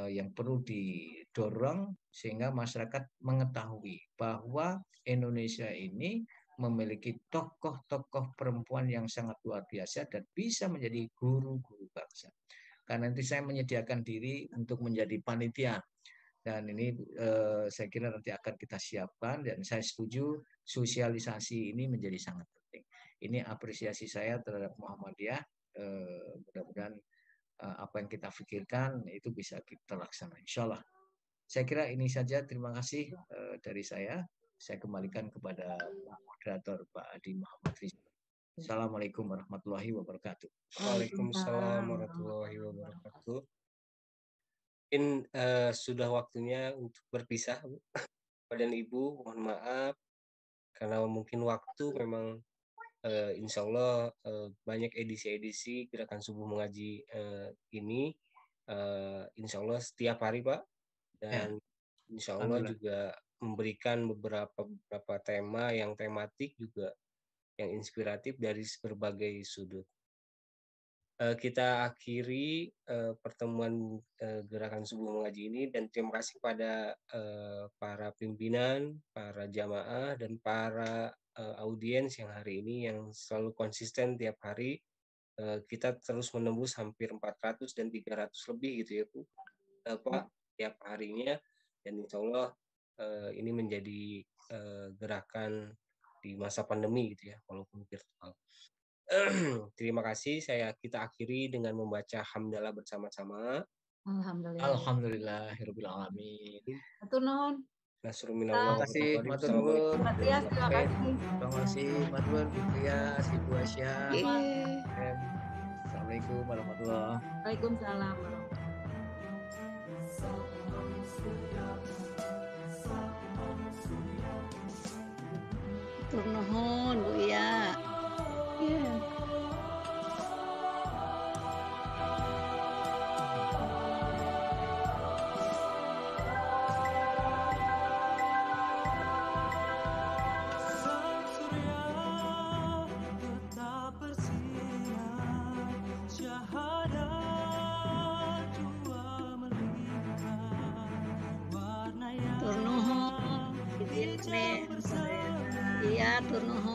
yang perlu didorong sehingga masyarakat mengetahui bahwa Indonesia ini memiliki tokoh-tokoh perempuan yang sangat luar biasa dan bisa menjadi guru-guru bangsa. Karena nanti saya menyediakan diri untuk menjadi panitia, dan ini saya kira nanti akan kita siapkan, dan saya setuju sosialisasi ini menjadi sangat penting. Ini apresiasi saya terhadap Muhammadiyah. Mudah-mudahan apa yang kita pikirkan itu bisa kita laksanakan, insya Allah. Saya kira ini saja. Terima kasih dari saya. Saya kembalikan kepada Pak Moderator, Pak Adi Muhammad Rizky. Assalamualaikum warahmatullahi wabarakatuh. Waalaikumsalam warahmatullahi wabarakatuh. Mungkin sudah waktunya untuk berpisah, Bu. Bapak dan Ibu, mohon maaf karena mungkin waktu memang insya Allah banyak edisi-edisi Gerakan Subuh Mengaji ini insya Allah setiap hari, Pak, dan insya Allah juga memberikan beberapa tema yang tematik juga yang inspiratif dari berbagai sudut. Kita akhiri pertemuan Gerakan Subuh Mengaji ini, dan terima kasih pada para pimpinan, para jamaah, dan para audiens yang hari ini yang selalu konsisten tiap hari. Kita terus menembus hampir 400 dan 300 lebih gitu ya, Bu, Pak, tiap harinya, dan insya Allah ini menjadi gerakan di masa pandemi gitu ya, walaupun virtual. Terima kasih. Kita akhiri dengan membaca hamdalah bersama-sama. Alhamdulillah. Alhamdulillahirabbil alamin. Atur nuhun. Nasrul minallah. Terima kasih, matur nuwun. Terima kasih, matur Fitrias, Ibu Asya. Assalamualaikum warahmatullahi wabarakatuh. Waalaikumsalam. Matur nuhun, Bu ya. Tur nuhun. Iya, tur nuhun.